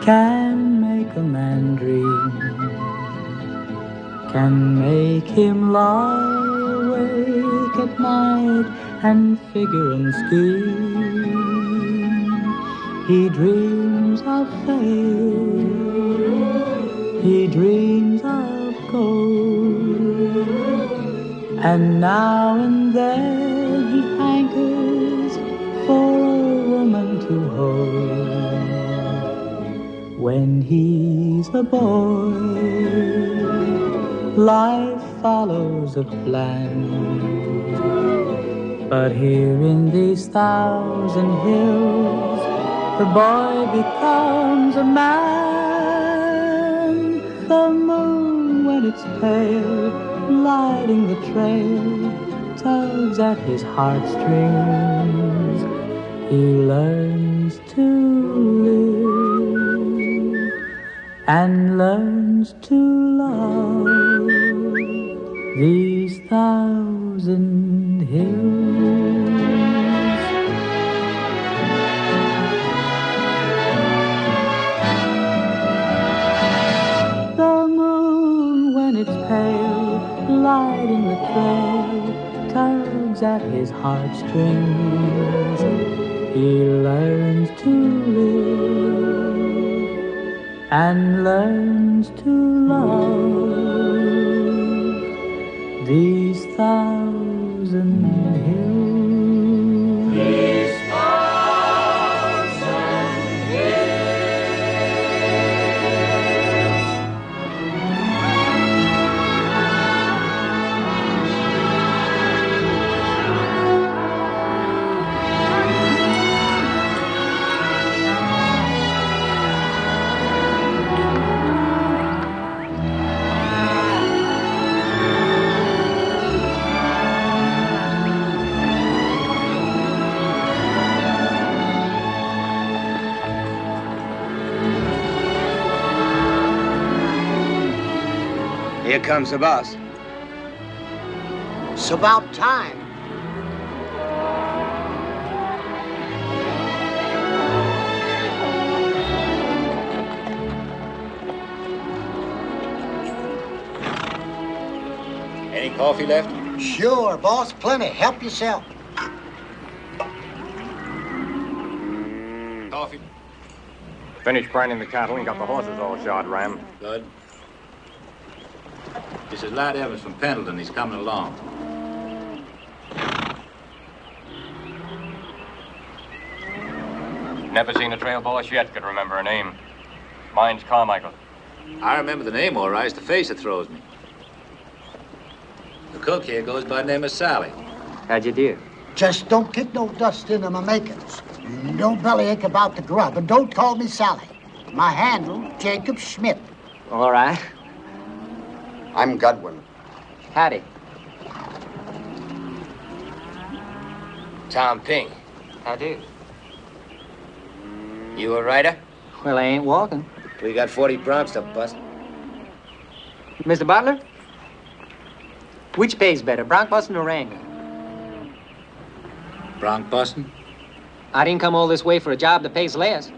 can make a man dream, can make him lie awake at night and figure and scheme. He dreams of fame, he dreams of gold, and now and then he hankers for a woman to hold. When he's a boy, life follows a plan, but here in these 1,000 hills, the boy becomes a man. The moon, when it's pale, lighting the trail, tugs at his heartstrings. He learns to live and learns to love these 1,000 hills. The moon, when it's pale, lighting the trail, tugs at his heartstrings. He learns to live and learns to love these 1,000 hills. These 1,000 hills. Here comes the boss. It's about time. Any coffee left? Sure, boss, plenty. Help yourself. Coffee. Finished branding the cattle and got the horses all shod, Ram. Good. This is Lad Evans from Pendleton. He's coming along. Never seen a trail boss yet could remember a name. Mine's Carmichael. I remember the name all right. It's the face that throws me. The cook here goes by the name of Sally. How'd you do? Just don't get no dust into my makings. No bellyache about the grub, and don't call me Sally. My handle, Jacob Schmidt. All right. I'm Godwin. Howdy. Tom Ping. How do? You a writer? Well, I ain't walking. We got 40 broncs to bust. Mr. Butler? Which pays better, bronc busting or wrangling? Bronc busting? I didn't come all this way for a job that pays less.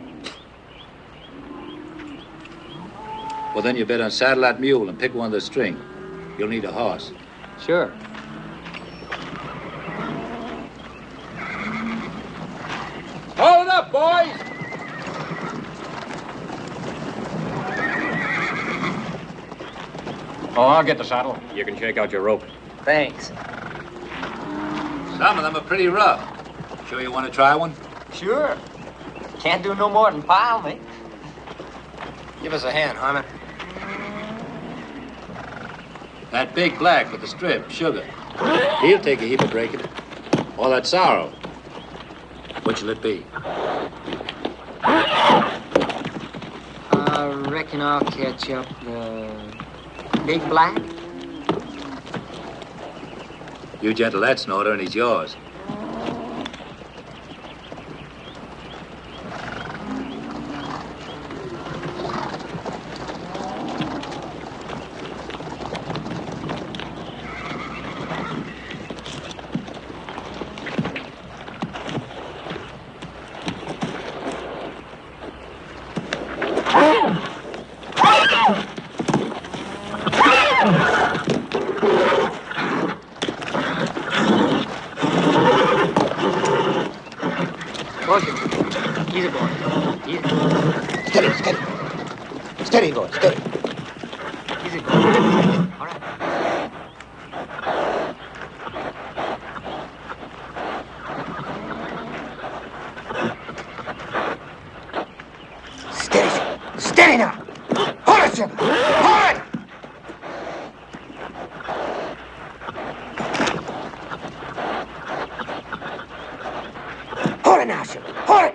Well, then you better unsaddle that mule and pick one of the string. You'll need a horse. Sure. Hold it up, boys! Oh, I'll get the saddle. You can shake out your rope. Thanks. Some of them are pretty rough. Sure you want to try one? Sure. Can't do no more than pile me. Give us a hand, Harmon. That big black with the strip, Sugar. He'll take a heap of breaking it. All that sorrow. Which'll it be? I reckon I'll catch up the big black. You gentle that snorter and he's yours. Steady, steady. Steady, boy, steady. Easy. All right. Steady. Steady now. Hold it, Jim. Hold it. Hold it now, Jim. Hold it.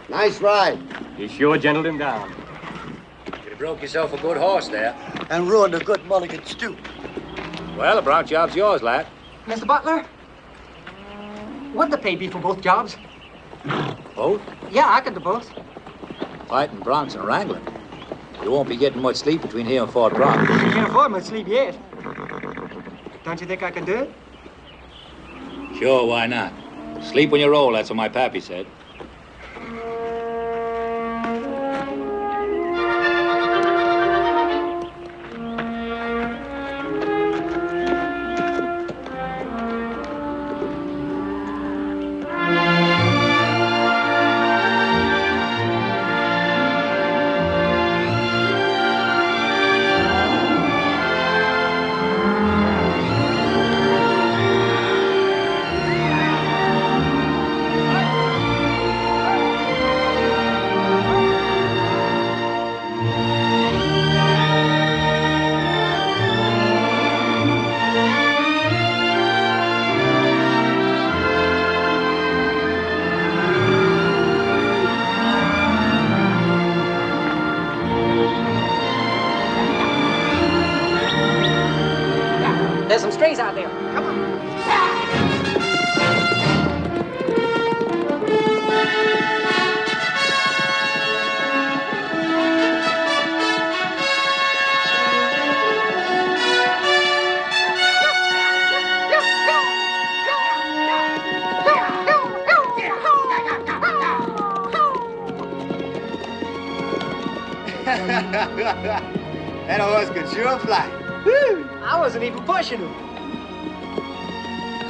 Nice ride. You sure gentled him down. You'd have broke yourself a good horse there. And ruined a good mulligan stew. Well, the bronc job's yours, lad. Mr. Butler, what'd the pay be for both jobs? Both? Yeah, I could do both. Fighting broncs and wrangling. You won't be getting much sleep between here and Fort Bronx. I can't afford much sleep yet. Don't you think I can do it? Sure, why not? Sleep when you roll, that's what my pappy said. There's some strays out there. Come on. That horse could sure fly. Woo! I wasn't even pushing him.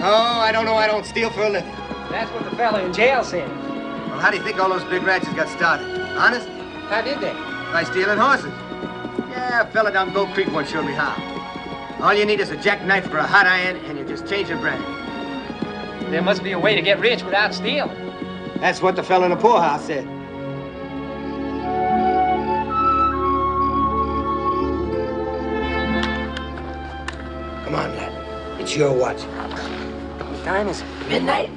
Oh, I don't know. I don't steal for a living. That's what the fella in jail said. Well, how do you think all those big ranches got started? Honest? How did they? By stealing horses. Yeah, a fella down Gold Creek once showed me how. All you need is a jackknife for a hot iron, and you just change your brand. There must be a way to get rich without stealing. That's what the fella in the poorhouse said. Come on, lad. It's your watch. What time is it? Midnight?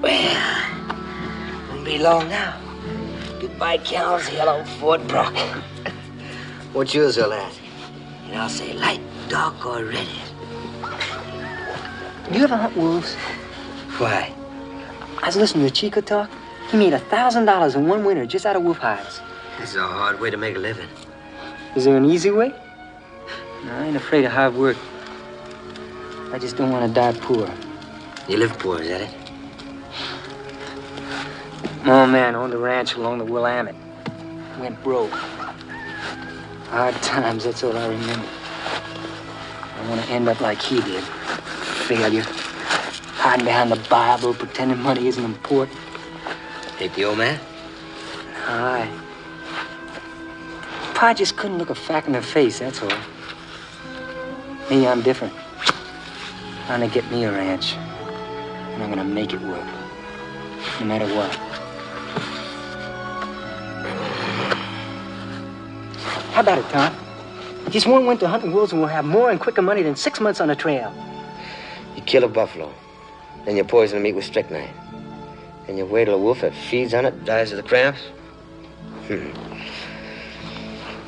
Well, won't be long now. Goodbye, cows, hello, Fort Brock. What's yours, old lad? And I'll say light, dark, or red. You ever hunt wolves? Why? I was listening to Chico talk. He made $1,000 in one winter just out of wolf hides. This is a hard way to make a living. Is there an easy way? No, I ain't afraid of hard work. I just don't want to die poor. You live poor, is that it? My old man owned a ranch along the Willamette. Went broke. Hard times, that's all I remember. I want to end up like he did. Failure. Hiding behind the Bible, pretending money isn't important. Hit the old man? Pa just couldn't look a fact in the face, that's all. Me, I'm different. I'm gonna get me a ranch. And I'm gonna make it work. No matter what. How about it, Tom? Just one winter hunting wolves and we'll have more and quicker money than 6 months on the trail. You kill a buffalo, then you poison the meat with strychnine. And you wait till a wolf that feeds on it dies of the cramps?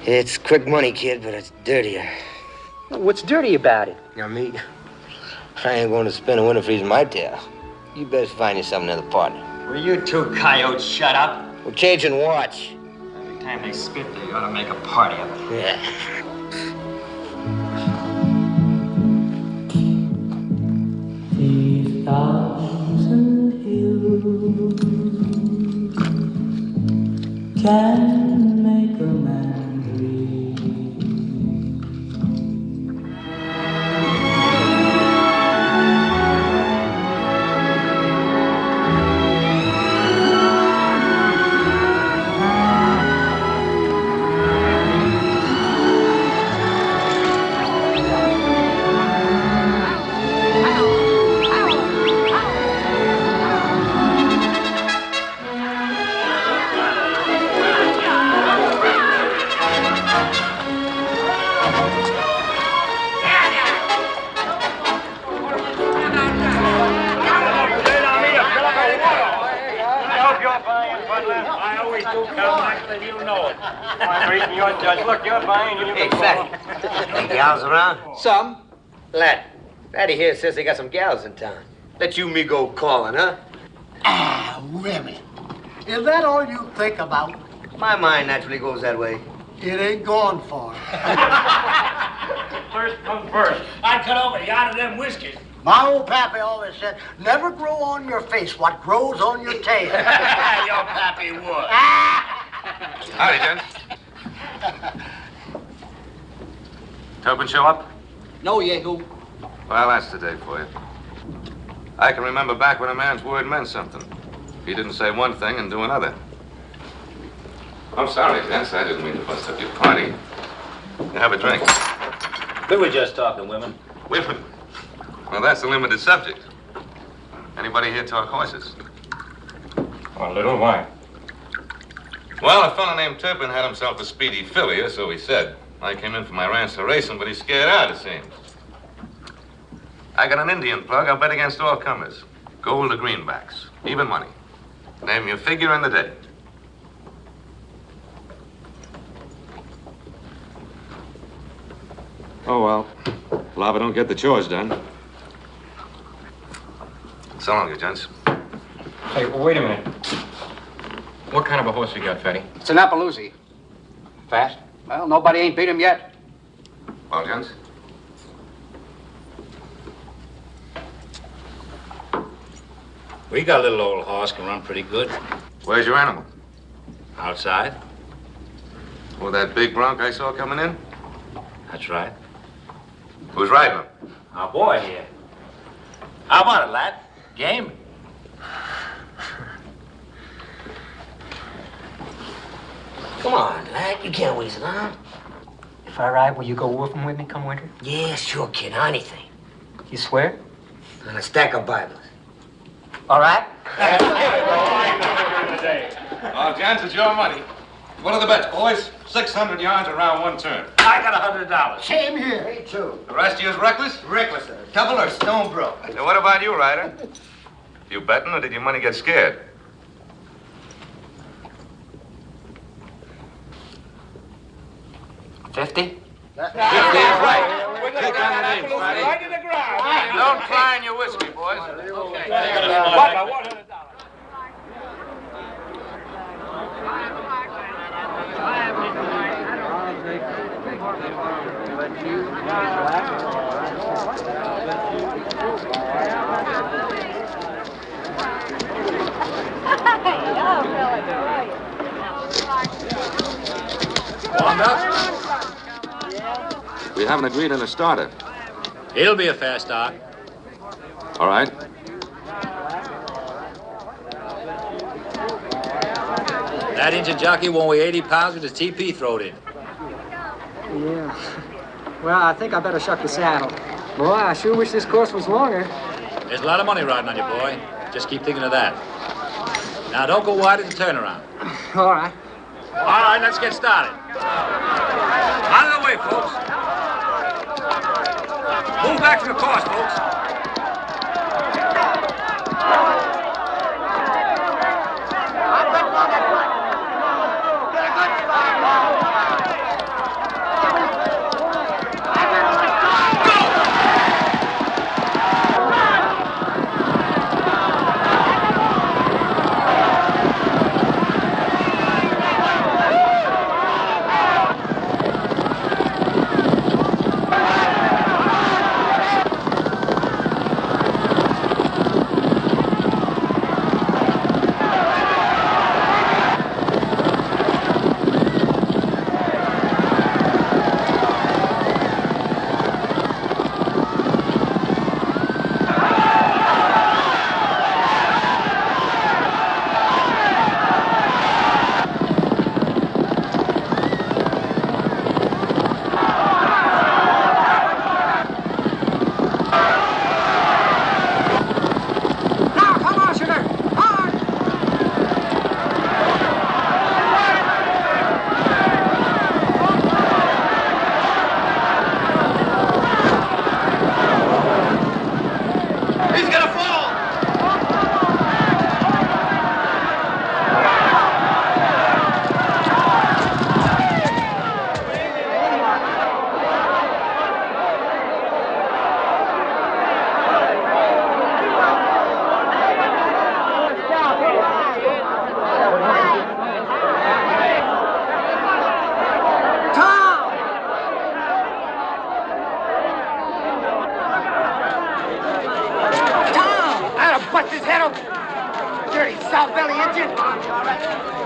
It's quick money, kid, but it's dirtier. What's dirty about it? Now, me, I ain't going to spend a winter freezing my tail. You best find yourself another partner. Will you two coyotes shut up? We're changing watch. Every time they spit, they ought to make a party of it. Yeah. These thousand hills can make a man dream. Look, you're buying. Hey, Fatty. Any gals around? Some. Lat. Fatty here says they got some gals in town. Let you me go calling, huh? Ah, women. Is that all you think about? My mind naturally goes that way. It ain't gone far. First come first. I cut over a yard of them whiskeys. My old pappy always said, never grow on your face what grows on your tail. Your pappy would. Howdy, gents. Tobin show up? No, Yahoo. Well, that's the day for you. I can remember back when a man's word meant something. He didn't say one thing and do another. I'm sorry, gents. I didn't mean to bust up your party. You have a drink. We were just talking women. Women? Well, that's a limited subject. Anybody here talk horses? A little wine. Well, a fellow named Turpin had himself a speedy filly, or so he said. I came in for my ranch to race him, but he's scared out, it seems. I got an Indian plug. I'll bet against all comers. Gold or greenbacks. Even money. Name your figure and the day. Oh, well. Lava don't get the chores done. So long, you gents. Hey, wait a minute. What kind of a horse you got, Fatty? It's an Appaloosa. Fast? Well, nobody ain't beat him yet. Well, gents? We got a little old horse, can run pretty good. Where's your animal? Outside? Oh, that big bronc I saw coming in? That's right. Who's riding him? Our boy here. How about it, lad? Game? Come on, lad. You can't weasel on. If I ride, will you go wolfing with me come winter? Yeah, sure, kid. Anything. You swear? On a stack of Bibles. All right. Oh, gents, it's your money. What are the bets, boys? 600 yards around one turn. I got $100. Same here. Me too. The rest of you is reckless? Reckless, sir. Double or stone broke. Now, what about you, Ryder? You betting, or did your money get scared? $50? 50 is right. Take down the names, Friday. Right to the ground. Don't cry in your whiskey, boys. Okay. $100. We haven't agreed on a starter. He'll be a fast start. All right. That engine jockey won't weigh 80 pounds with his TP thrown in. Yeah. Well, I think I better shuck the saddle. Boy, I sure wish this course was longer. There's a lot of money riding on you, boy. Just keep thinking of that. Now, don't go wide at the turnaround. All right. All right, let's get started. Out of the way, folks. Move back from the course, folks.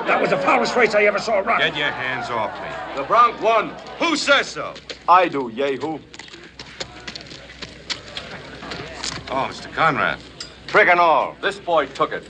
That was the foulest race I ever saw run. Get your hands off me. The Bronx won. Who says so? I do, Yehu. Oh, Mr. Conrad. Trick and all, this boy took it.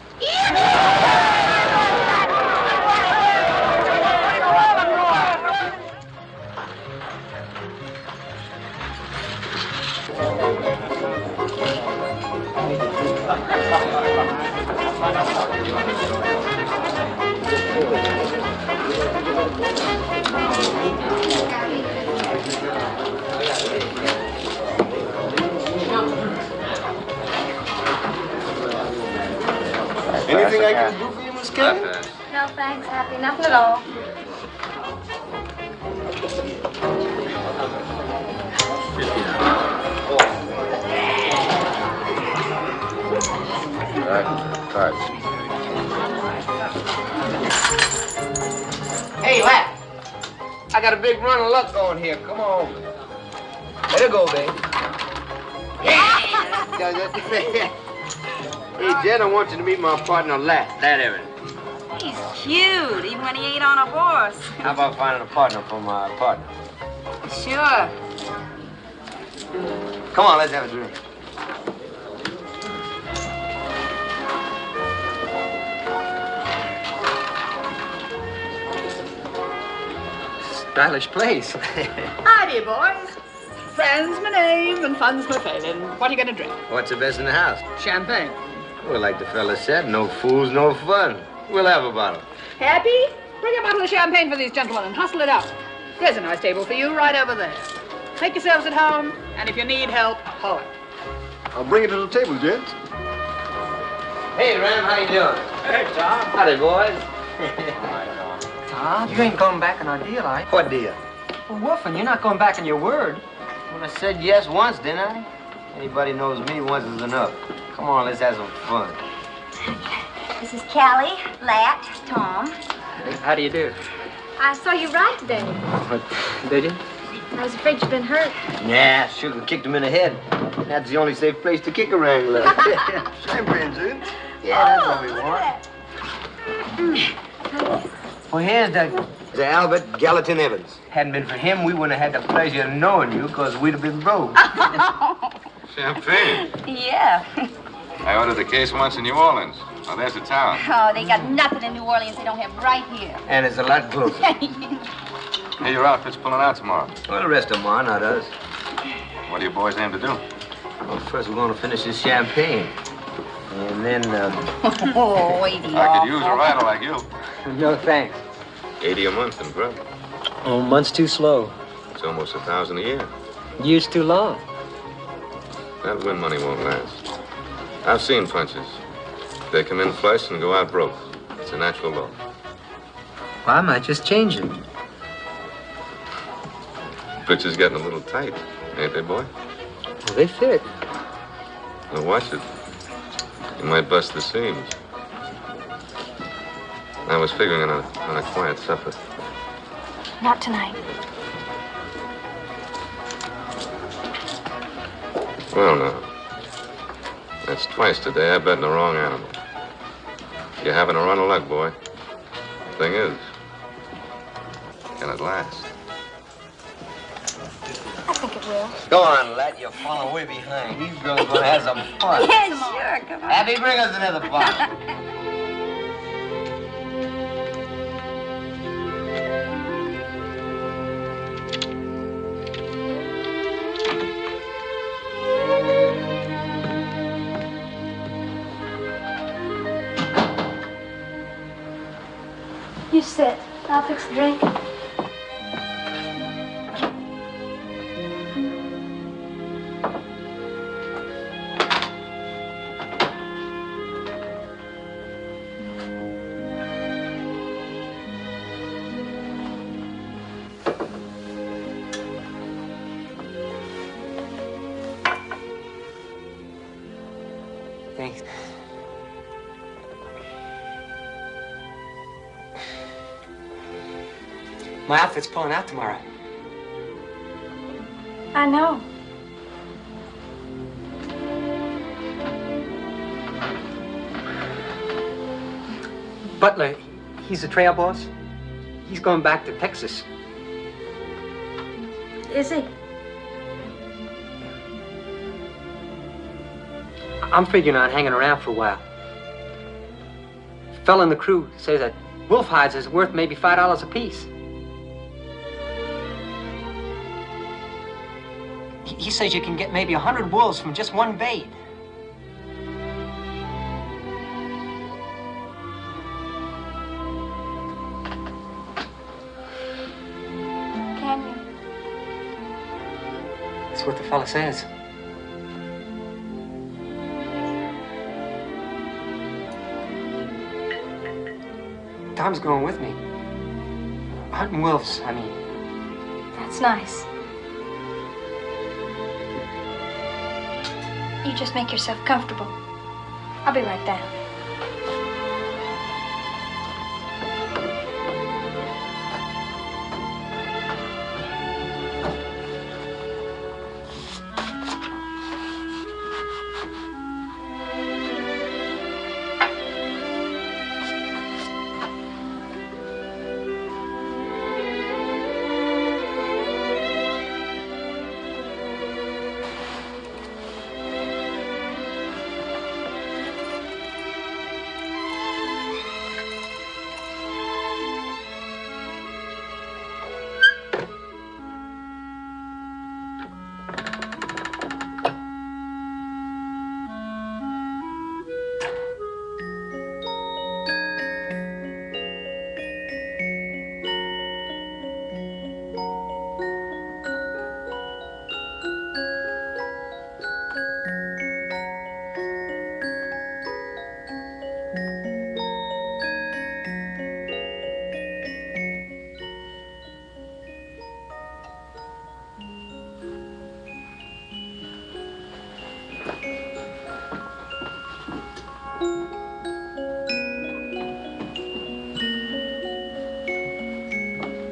Anything I can do for you, Miss Callie? No, thanks, Happy. Nothing at all. Hey, Lat. I got a big run of luck going here. Come on. Let it go, baby. Hey, Jen, I want you to meet my partner, Lat. Lat Evans. He's cute, even when he ain't on a horse. How about finding a partner for my partner? Sure. Come on, let's have a drink. Stylish place. Howdy, boys. Friend's my name and fun's my failing. What are you gonna drink? What's the best in the house? Champagne. Well, like the fella said, no fools, no fun. We'll have a bottle. Happy? Bring a bottle of champagne for these gentlemen and hustle it out. There's a nice table for you right over there. Make yourselves at home, and if you need help, holler. I'll bring it to the table, gents. Hey, Ram, how you doing? Hey, Tom. Howdy, boys. Tom, you ain't going back on our deal, are you? What deal? Well, Wolfen, you're not going back on your word. Well, I said yes once, didn't I? Anybody knows me, once is enough. Come on, let's have some fun. This is Callie, Lat, Tom. How do you do? I saw you ride today. What, did you? I was afraid you'd been hurt. Nah, Sugar kicked him in the head. That's the only safe place to kick a wrangler. Champagne, gents. Yeah, that's what we want. Well, here's the Albert Gallatin Evans. Hadn't been for him, we wouldn't have had the pleasure of knowing you, because we'd have been broke. Champagne. Yeah. I ordered a case once in New Orleans. Oh, there's the tower. Oh, they got nothing in New Orleans they don't have right here. And it's a lot closer. Hey, your outfit's pulling out tomorrow. Well, the rest of them are, not us. What do you boys aim to do? Well, first we're going to finish this champagne. And then, Oh, wait I could use a rider like you. No, thanks. 80 a month in grub. Oh, month's too slow. It's almost 1,000 a year. Year's too long. That win money won't last. I've seen punches. They come in flush and go out broke. It's a natural law. Well, I might just change it. Bitches getting a little tight, ain't they, boy? Well, they fit. Now watch it. You might bust the seams. I was figuring on a quiet supper. Not tonight. Well, now. That's twice today I bet in the wrong animal. You're having a run of luck, boy. Thing is, can it last? I think it will. Go on, Lat. You're falling way behind. These girls are going to have some fun. Yeah, sure, come on. Abby, bring us another bottle. You sit. I'll fix a drink. Thanks. My outfit's pulling out tomorrow. I know. Butler, he's the trail boss. He's going back to Texas. Is he? I'm figuring on hanging around for a while. Fella in the crew says that wolf hides is worth maybe $5 a piece. He says you can get maybe 100 wolves from just one bait. Can you? That's what the fella says. Tom's going with me. Hunting wolves, I mean. That's nice. You just make yourself comfortable. I'll be right down.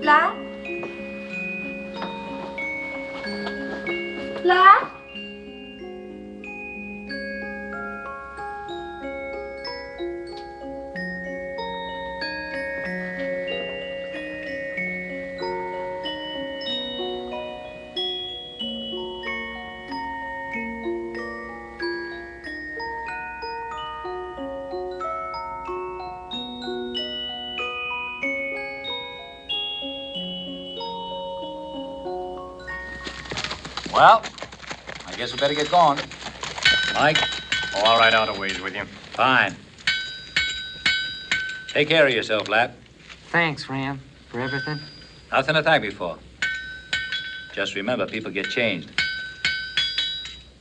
Lat? Lat? Well, I guess we better get going. Mike? Oh, I'll ride out a ways with you. Fine. Take care of yourself, Lat. Thanks, Ram, for everything. Nothing to thank me for. Just remember, people get changed.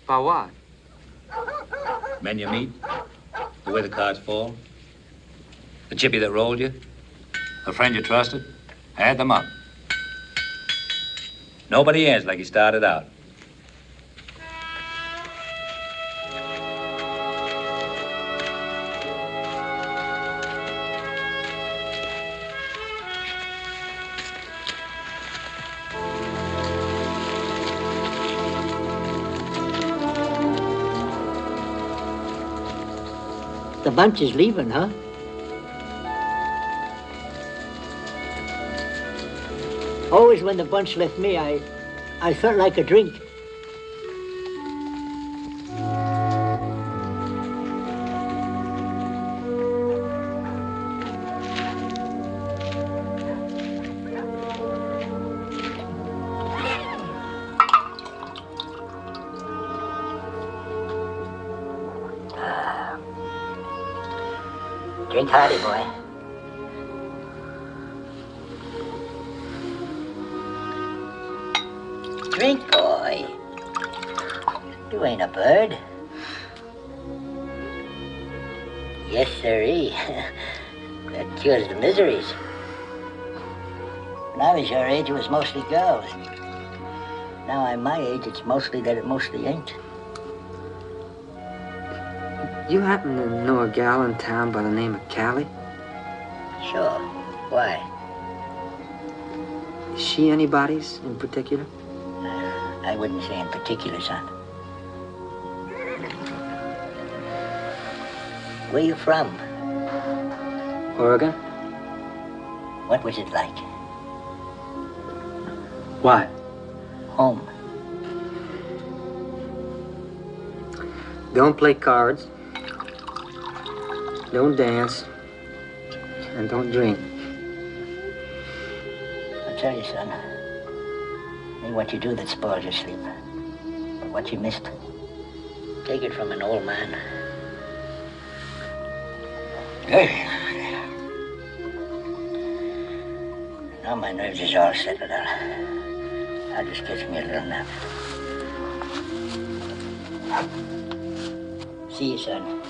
By what? Men you meet, the way the cards fall, the chippy that rolled you, the friend you trusted, add them up. Nobody ends like he started out. The bunch is leaving, huh? Always when the bunch left me, I felt like a drink. Drink hearty, boy. Drink, boy. You ain't a bird. Yes, sirree. That cures the miseries. When I was your age, it was mostly girls. Now I'm my age, it's mostly that it mostly ain't. You happen to know a gal in town by the name of Callie? Sure. Why? Is she anybody's in particular? I wouldn't say in particular, son. Where you from? Oregon? What was it like? What? Home. Don't play cards. Don't dance. And don't drink. I'll tell you, son. It ain't what you do that spoils your sleep, but what you missed. Take it from an old man. Hey. Now my nerves is all settled out. I'll just catch me a little nap. See you, son.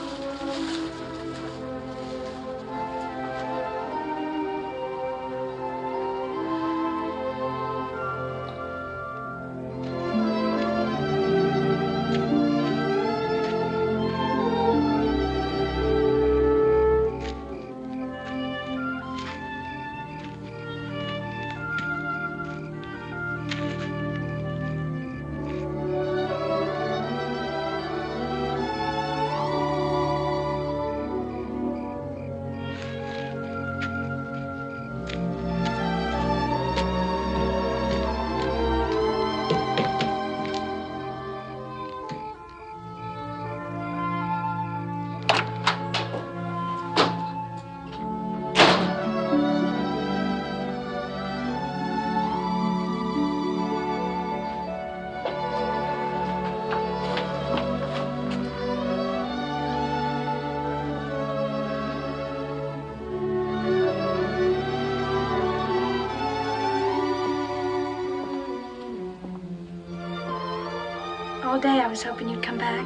All day I was hoping you'd come back.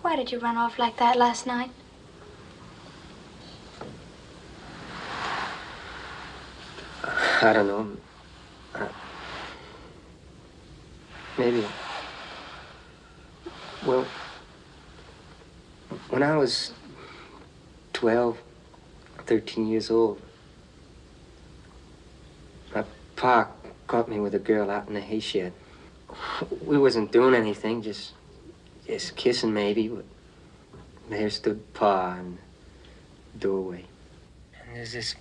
Why did you run off like that last night? I don't know. Maybe. Well, when I was 12, 13 years old, my pa caught me with a girl out in the hay shed. We wasn't doing anything, just kissing maybe, but there stood Pa in the doorway. And there's this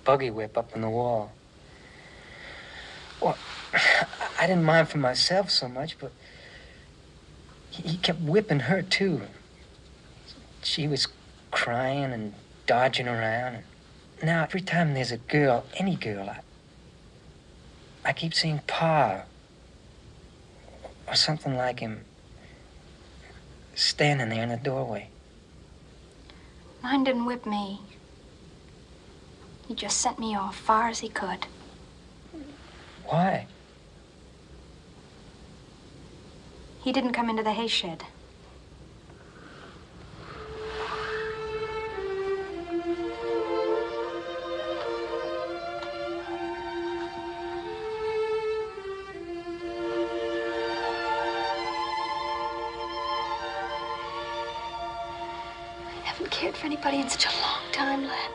buggy whip up on the wall. Well, I didn't mind for myself so much, but he kept whipping her, too. She was crying and dodging around. Now, every time there's a girl, any girl, I keep seeing Pa or something like him standing there in the doorway. Mine didn't whip me. He just sent me off far as he could. Why? He didn't come into the hay shed. I haven't cared for anybody in such a long time, Lat.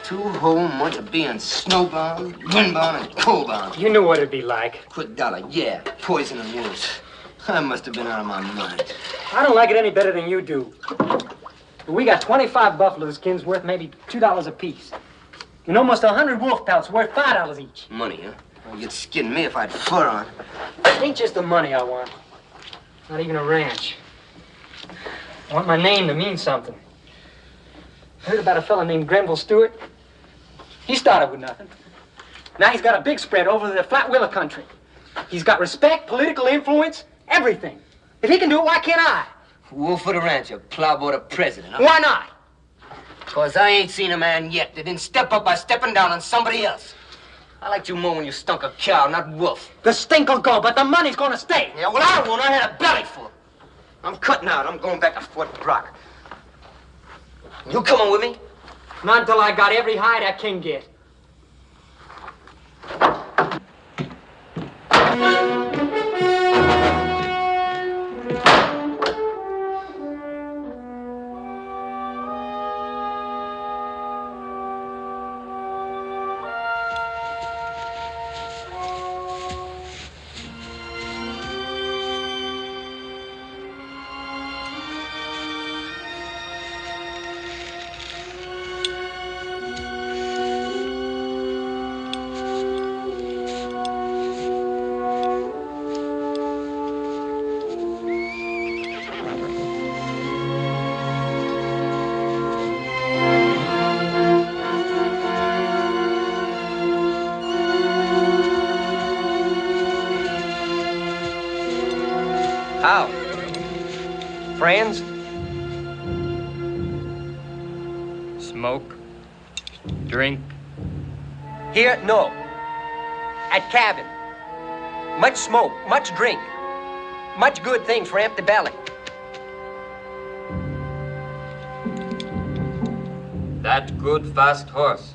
Two whole months of being snowbound, windbound, and coldbound. You knew what it'd be like. Quick dollar, yeah. Poison and wolves. I must have been out of my mind. I don't like it any better than you do. We got 25 buffalo skins worth maybe $2 apiece. And almost 100 wolf pelts worth $5 each. Money, huh? Well, you'd skin me if I had fur on. It ain't just the money I want. Not even a ranch. I want my name to mean something. Heard about a fella named Grenville Stewart? He started with nothing. Now he's got a big spread over the flat willow country. He's got respect, political influence, everything. If he can do it, why can't I? Wolf for the rancher, plowboy the president, huh? Why not? Because I ain't seen a man yet that didn't step up by stepping down on somebody else. I liked you more when you stunk a cow, not wolf. The stink will go, but the money's gonna stay. Yeah, well, I won't. I had a belly full. I'm cutting out. I'm going back to Fort Brock. You coming with me? Not until I got every hide I can get. How? Friends? Smoke? Drink? Here, no. At cabin. Much smoke, much drink. Much good things for empty belly. That good fast horse.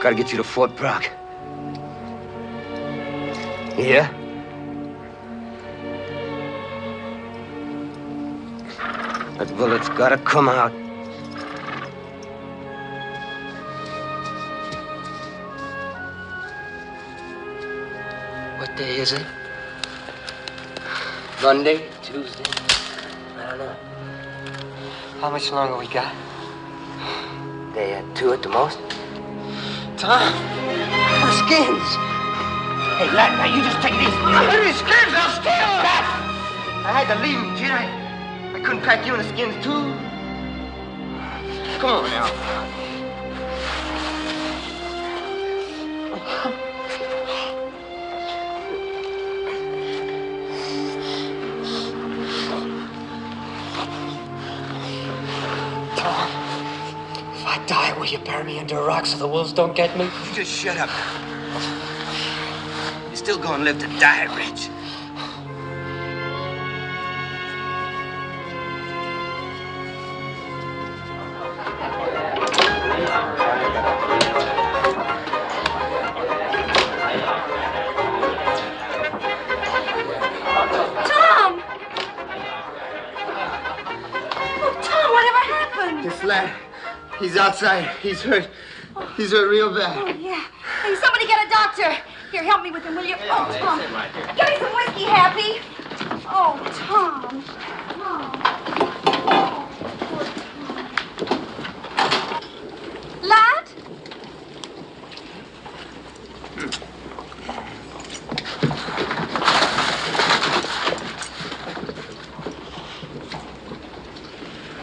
Gotta get you to Fort Brock. You hear? That bullet's gotta come out. What day is it? Monday? Tuesday? I don't know. How much longer we got? Day or two at the most. Tom, my skins. Hey, lad, now you just take it easy. These skins are still. Dad, I had to leave me, Jin. I couldn't pack you in the skins too. Come on now. Die, will you bury me under a rock so the wolves don't get me? You just shut up. You're still gonna live to die, Rich. Tom! Oh, Tom, whatever happened? This lad, he's outside. He's hurt. He's hurt real bad. Oh, yeah. Hey, somebody get a doctor. Here, help me with him, will you? Oh, Tom. Give me some whiskey, Happy. Oh, Tom. Lad?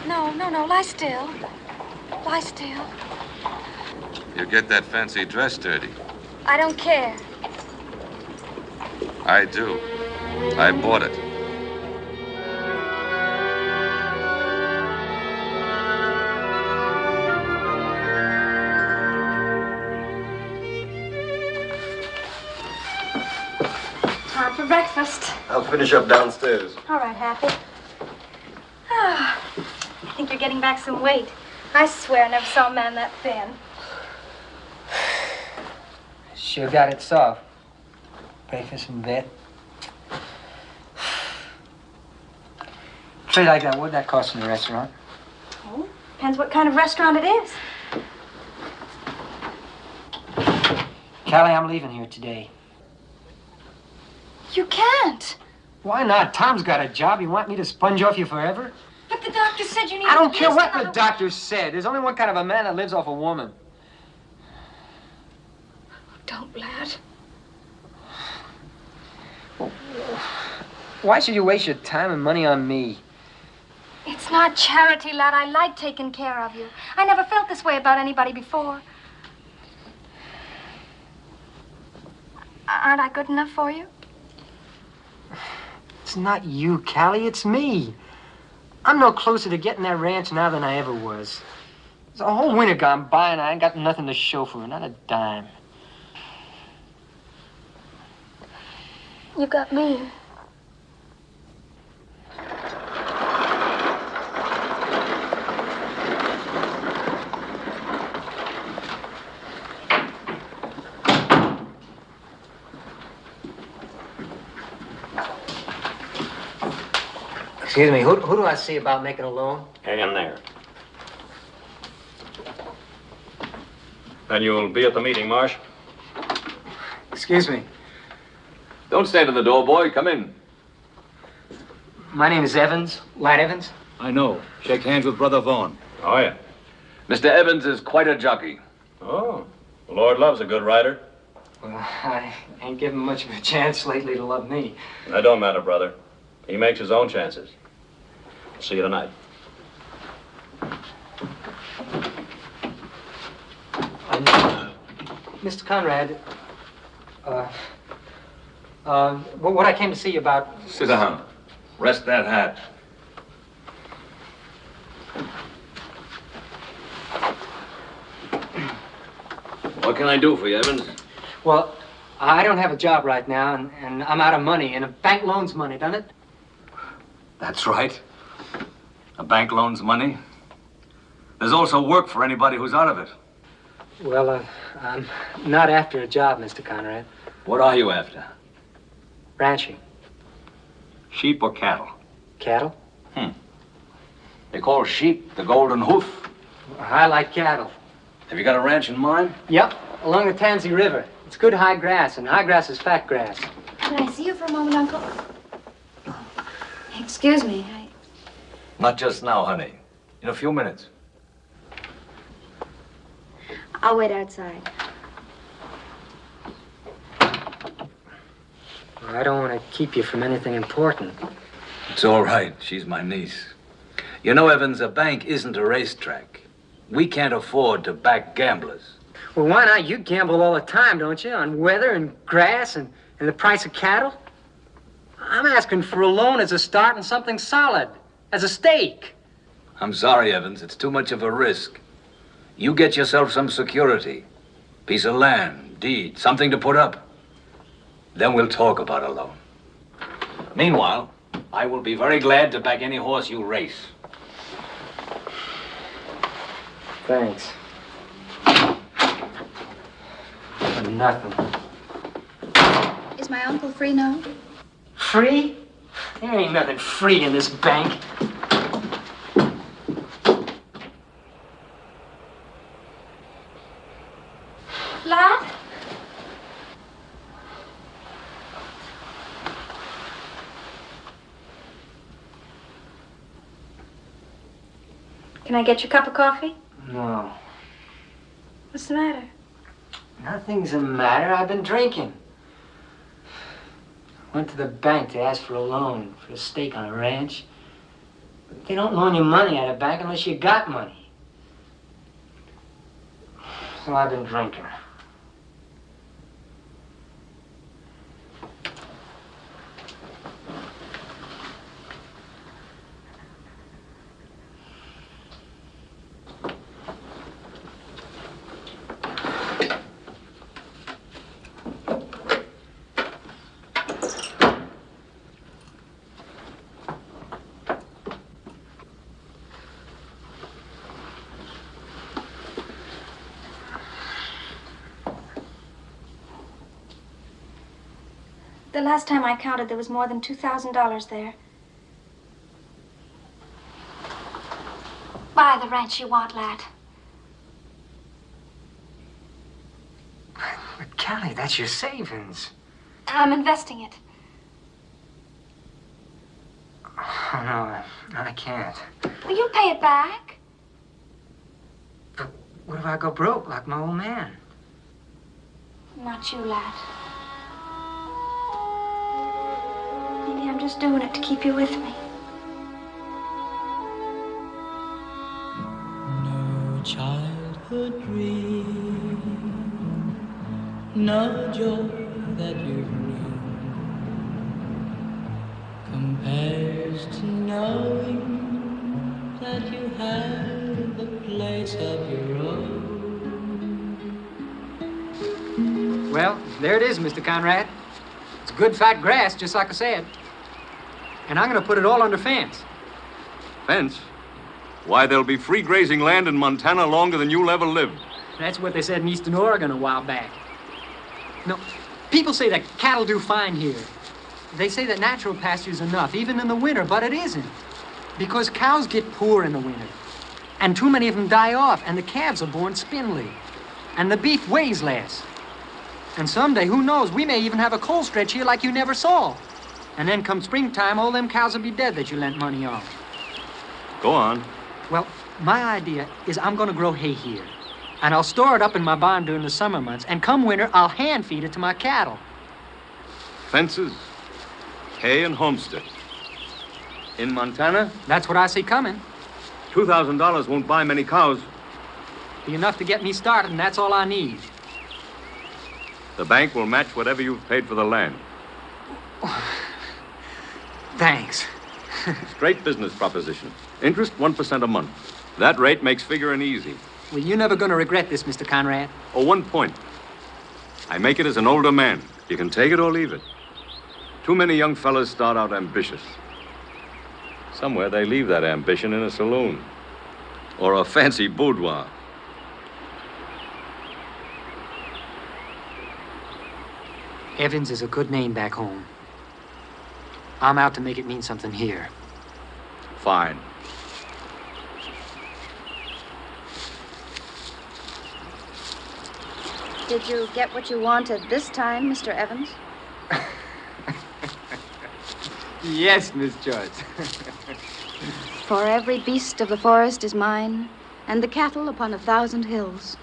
No, lie still. Lie still. You get that fancy dress dirty. I don't care. I do. I bought it. Time for breakfast. I'll finish up downstairs. All right, Happy. Ah, I think you're getting back some weight. I swear I never saw a man that thin. Sure got it soft. Breakfast in bed. Trade like that, what'd that cost in the restaurant? Oh, depends what kind of restaurant it is. Callie, I'm leaving here today. You can't. Why not? Tom's got a job. You want me to sponge off you forever? But the doctor said you need I don't at care least what another the doctor said. There's only one kind of a man that lives off a woman. Don't, lad. Why should you waste your time and money on me? It's not charity, lad. I like taking care of you. I never felt this way about anybody before. Aren't I good enough for you? It's not you, Callie. It's me. I'm no closer to getting that ranch now than I ever was. There's a whole winter gone by and I ain't got nothing to show for it, not a dime. You got me. Excuse me, who do I see about making a loan? Hang in there. And you'll be at the meeting, Marsh? Excuse me. Don't stand in the door, boy. Come in. My name is Evans, Lat Evans. I know. Shake hands with Brother Vaughn. Oh, yeah. Mr. Evans is quite a jockey. Oh, the Lord loves a good rider. Well, I ain't given much of a chance lately to love me. That don't matter, brother. He makes his own chances. See you tonight. Mr. Conrad, what I came to see you about... Sit down. Rest that hat. What can I do for you, Evans? Well, I don't have a job right now, and I'm out of money, and a bank loans money, doesn't it? That's right. A bank loans money. There's also work for anybody who's out of it. Well, I'm not after a job, Mr. Conrad. What are you after? Ranching. Sheep or cattle? Cattle? They call sheep the golden hoof. I like cattle. Have you got a ranch in mind? Yep, along the Tansy River. It's good high grass, and high grass is fat grass. Can I see you for a moment, Uncle? Excuse me, Not just now, honey. In a few minutes. I'll wait outside. I don't want to keep you from anything important. It's all right. She's my niece. You know, Evans, a bank isn't a racetrack. We can't afford to back gamblers. Well, why not? You gamble all the time, don't you? On weather and grass and the price of cattle? I'm asking for a loan as a start and something solid, as a stake. I'm sorry, Evans. It's too much of a risk. You get yourself some security. Piece of land, deed, something to put up. Then we'll talk about a loan. Meanwhile, I will be very glad to back any horse you race. Thanks. For nothing. Is my uncle free now? Free? There ain't nothing free in this bank. Lat? Can I get you a cup of coffee? No. What's the matter? Nothing's the matter. I've been drinking. Went to the bank to ask for a loan for a stake on a ranch. They don't loan you money at a bank unless you got money. So I've been drinking. The last time I counted, there was more than $2,000 there. Buy the ranch you want, Lat. But Callie, that's your savings. I'm investing it. Oh, no, I can't. Will you pay it back? But what if I go broke like my old man? Not you, Lat. Maybe I'm just doing it to keep you with me. No childhood dream, no joy that you've known compares to knowing that you have a place of your own. Well, there it is, Mr. Conrad. It's good fat grass, just like I said. And I'm going to put it all under fence. Fence? Why, there'll be free grazing land in Montana longer than you'll ever live. That's what they said in Eastern Oregon a while back. No, people say that cattle do fine here. They say that natural pasture's enough, even in the winter, but it isn't. Because cows get poor in the winter. And too many of them die off, and the calves are born spindly. And the beef weighs less. And someday, who knows, we may even have a coal stretch here like you never saw. And then come springtime, all them cows will be dead that you lent money on. Go on. Well, my idea is I'm going to grow hay here. And I'll store it up in my barn during the summer months. And come winter, I'll hand feed it to my cattle. Fences, hay, and homestead. In Montana? That's what I see coming. $2,000 won't buy many cows. Be enough to get me started, and that's all I need. The bank will match whatever you've paid for the land. Thanks. Straight business proposition. Interest 1% a month. That rate makes figuring easy. Well, you're never going to regret this, Mr. Conrad. Oh, 1 point. I make it as an older man. You can take it or leave it. Too many young fellas start out ambitious. Somewhere they leave that ambition in a saloon or a fancy boudoir. Evans is a good name back home. I'm out to make it mean something here. Fine. Did you get what you wanted this time, Mr. Evans? Yes, Miss Joyce. For every beast of the forest is mine, and the cattle upon 1,000 hills.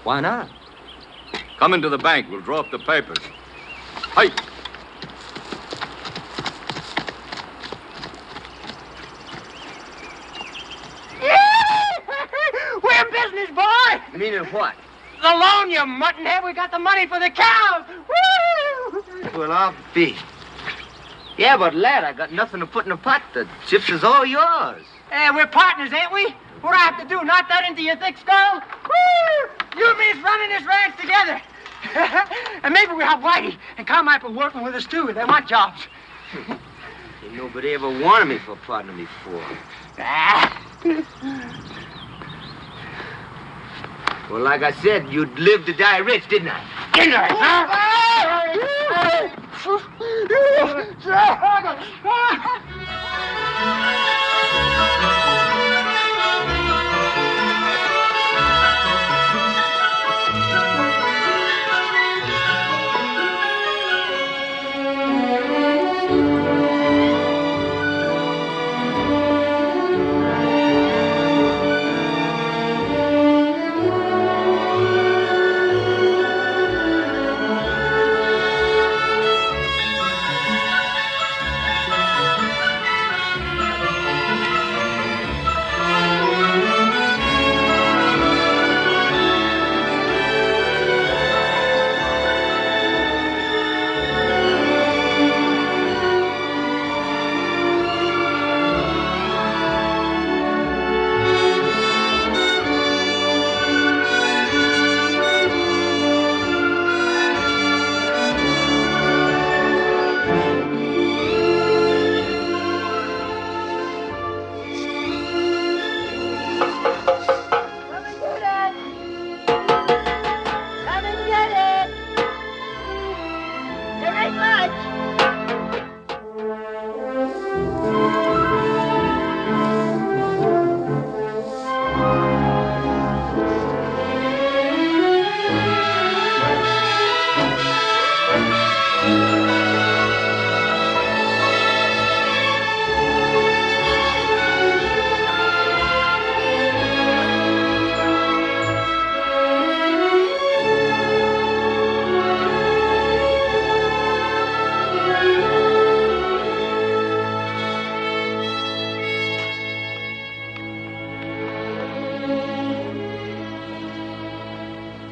Why not? Come into the bank. We'll draw up the papers. Hey! We're in business, boy! Meaning what? The loan, you muttonhead. We got the money for the cows. Woo! Well, I'll be. Yeah, but lad, I got nothing to put in the pot. The chips is all yours. We're partners, ain't we? What do I have to do? Knock that into your thick skull? Woo! You and me's running this ranch together. And maybe we'll have Whitey and Carmichael working with us, too. They want jobs. Ain't nobody ever wanted me for partner before. Well, like I said, you'd live to die rich, didn't I? Didn't I,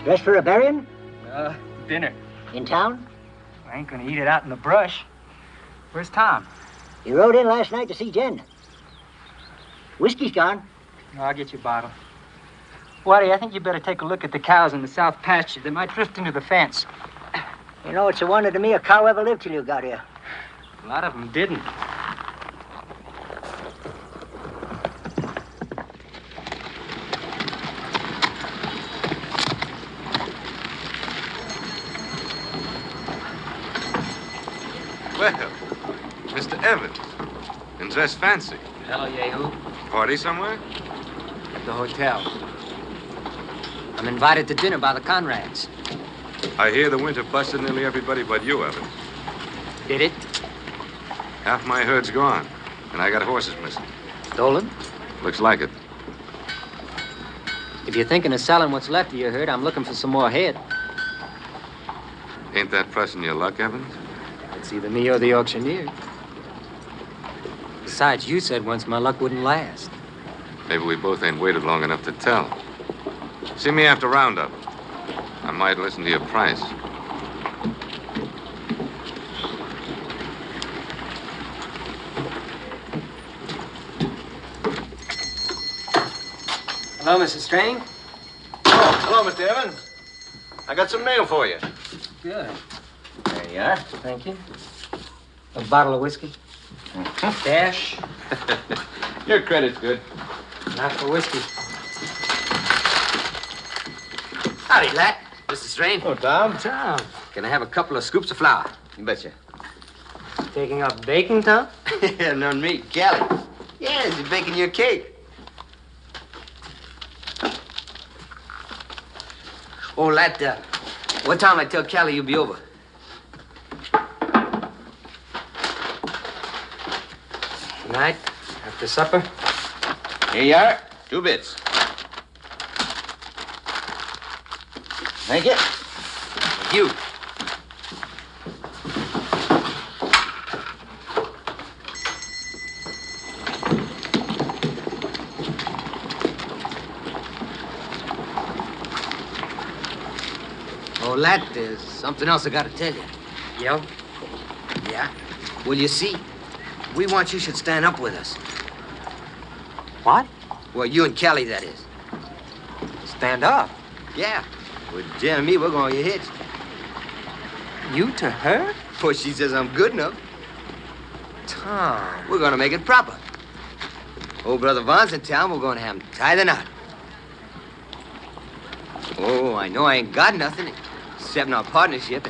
Dressed for a burying? Dinner. In town? I ain't gonna eat it out in the brush. Where's Tom? He rode in last night to see Jen. Whiskey's gone. No, I'll get you a bottle. Whitey, I think you better take a look at the cows in the south pasture. They might drift into the fence. You know, it's a wonder to me a cow ever lived till you got here. A lot of them didn't. Well, Mr. Evans. And dressed fancy. Hello, Yehu. Party somewhere? At the hotel. I'm invited to dinner by the Conrads. I hear the winter busted nearly everybody but you, Evans. Did it? Half my herd's gone, and I got horses missing. Stolen? Looks like it. If you're thinking of selling what's left of your herd, I'm looking for some more head. Ain't that pressing your luck, Evans? It's either me or the auctioneer. Besides, you said once my luck wouldn't last. Maybe we both ain't waited long enough to tell. See me after roundup. I might listen to your price. Hello, Mrs. Strain. Oh, hello, Mr. Evans. I got some mail for you. Good. There you are. Thank you. A bottle of whiskey. Dash. Your credit's good. Not for whiskey. Howdy, Lat. Mr. Strain? Oh, Tom. Tom. Can I have a couple of scoops of flour? You betcha. Taking up baking, Tom? No, me. Callie. Yes, you're baking your cake. Oh, Lat, what time I tell Callie you'll be over? Tonight, after supper? Here you are. 2 bits. Thank you. Thank you. Oh, Lat, there's something else I gotta tell you. Yeah? Yeah? Well, you see, we want you should stand up with us. What? Well, you and Callie, that is. Stand up? Yeah. With Jen and me, we're gonna get hitched. You to her? Well, she says I'm good enough. Tom. We're gonna make it proper. Old Brother Vaughn's in town, we're gonna have him tie the knot. Oh, I know I ain't got nothing except our partnership.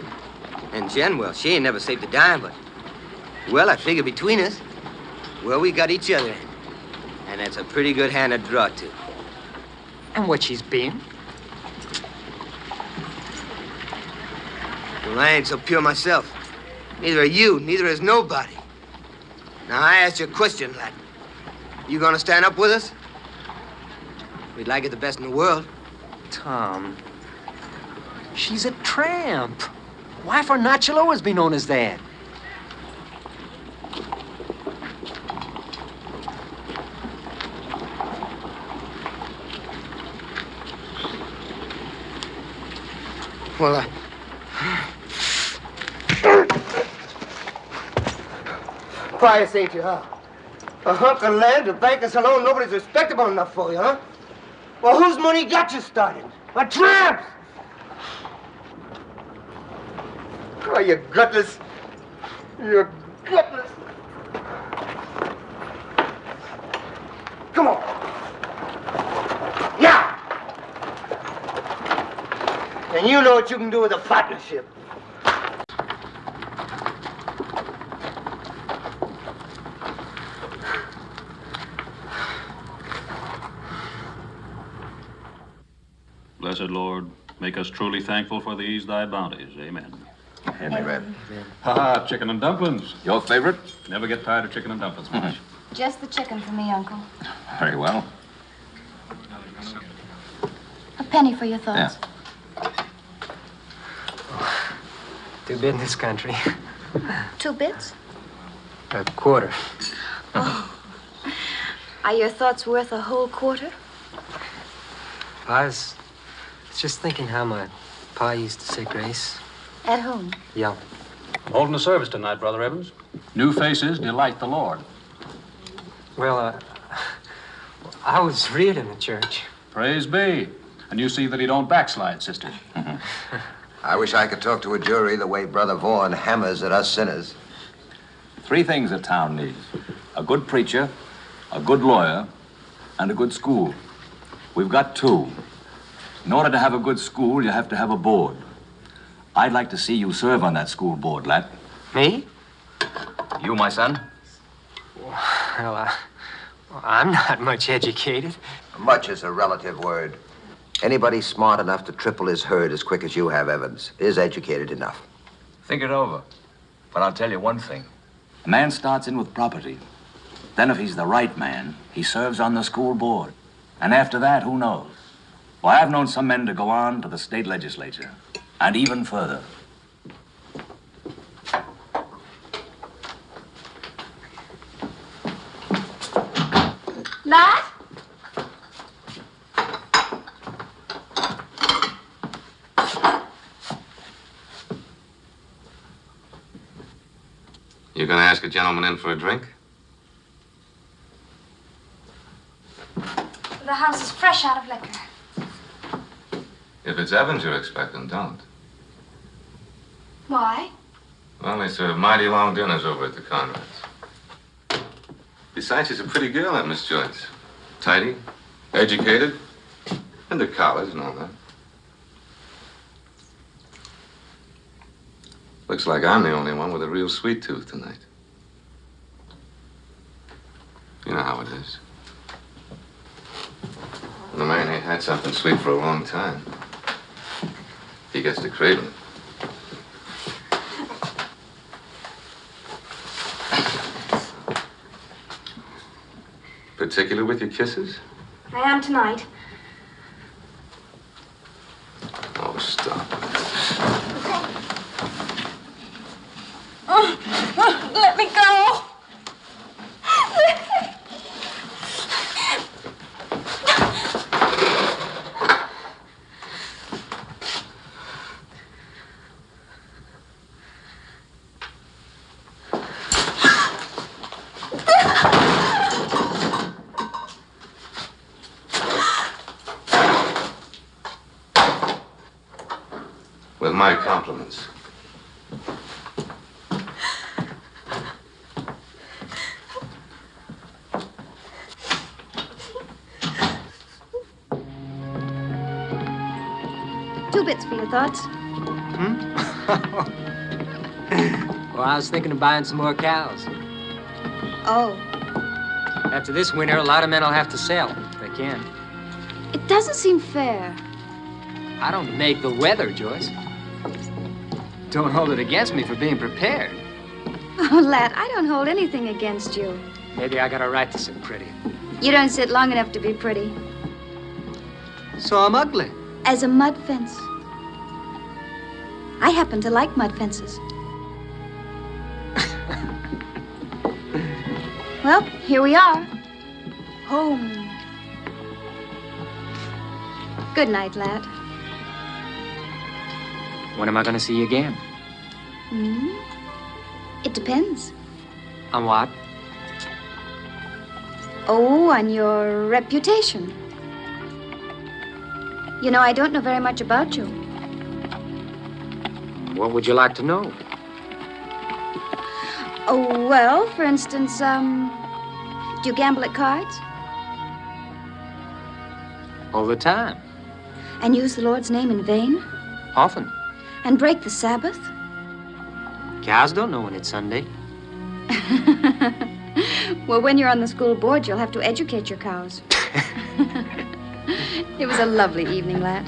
And Jen, well, she ain't never saved a dime, but... Well, I figure between us, well, we got each other. And that's a pretty good hand to draw to. And what she's been? Well, I ain't so pure myself. Neither are you, neither is nobody. Now, I asked you a question, lad. You gonna stand up with us? We'd like it the best in the world. Tom, she's a tramp. Why for not she'll always be known as that? Well, Price ain't you, huh? A hunk of land, a bank, and alone, nobody's respectable enough for you, huh? Well, whose money got you started? A tramp's! Oh, you gutless. You're gutless. Come on. Now! And you know what you can do with a partnership. Blessed Lord, make us truly thankful for these thy bounties. Amen. Amen. Ha-ha, chicken and dumplings. Your favorite? Never get tired of chicken and dumplings much. Just the chicken for me, Uncle. Very well. A penny for your thoughts. Too big in this country. 2 bits? A quarter. Oh. Are your thoughts worth a whole quarter? I was just thinking how my pa used to say grace. At home? Yeah. I'm holding a service tonight, Brother Evans. New faces delight the Lord. Well, I was reared in the church. Praise be. And you see that he don't backslide, sister. I wish I could talk to a jury the way Brother Vaughan hammers at us sinners. 3 things a town needs. A good preacher, a good lawyer, and a good school. We've got 2. In order to have a good school, you have to have a board. I'd like to see you serve on that school board, Lat. Me? You, my son? Well, I'm not much educated. Much is a relative word. Anybody smart enough to triple his herd as quick as you have, Evans, is educated enough. Think it over. But I'll tell you one thing. A man starts in with property. Then if he's the right man, he serves on the school board. And after that, who knows? Well, I've known some men to go on to the state legislature. And even further. Lat? You gonna ask a gentleman in for a drink? The house is fresh out of liquor. If it's Evans you're expecting, don't. Why? Well, they serve mighty long dinners over at the Conrads. Besides, she's a pretty girl, that Miss Joyce. Tidy, educated, into college and all that. Looks like I'm the only one with a real sweet tooth tonight. You know how it is. When a man ain't had something sweet for a long time, he gets to craving it. Particular with your kisses? I am tonight. Oh, stop. Let me go. With my compliments. Two bits for your thoughts. Well, I was thinking of buying some more cows. Oh. After this winter, a lot of men will have to sell, if they can. It doesn't seem fair. I don't make the weather, Joyce. Don't hold it against me for being prepared. Oh, Lat, I don't hold anything against you. Maybe I got a right to sit pretty. You don't sit long enough to be pretty. So I'm ugly. As a mud fence. I happen to like mud fences. Well, here we are. Home. Good night, lad. When am I going to see you again? It depends. On what? Oh, on your reputation. You know, I don't know very much about you. What would you like to know? Oh, well, for instance, do you gamble at cards? All the time. And use the Lord's name in vain? Often. And break the Sabbath? Cows don't know when it's Sunday. Well, when you're on the school board, you'll have to educate your cows. It was a lovely evening, lad.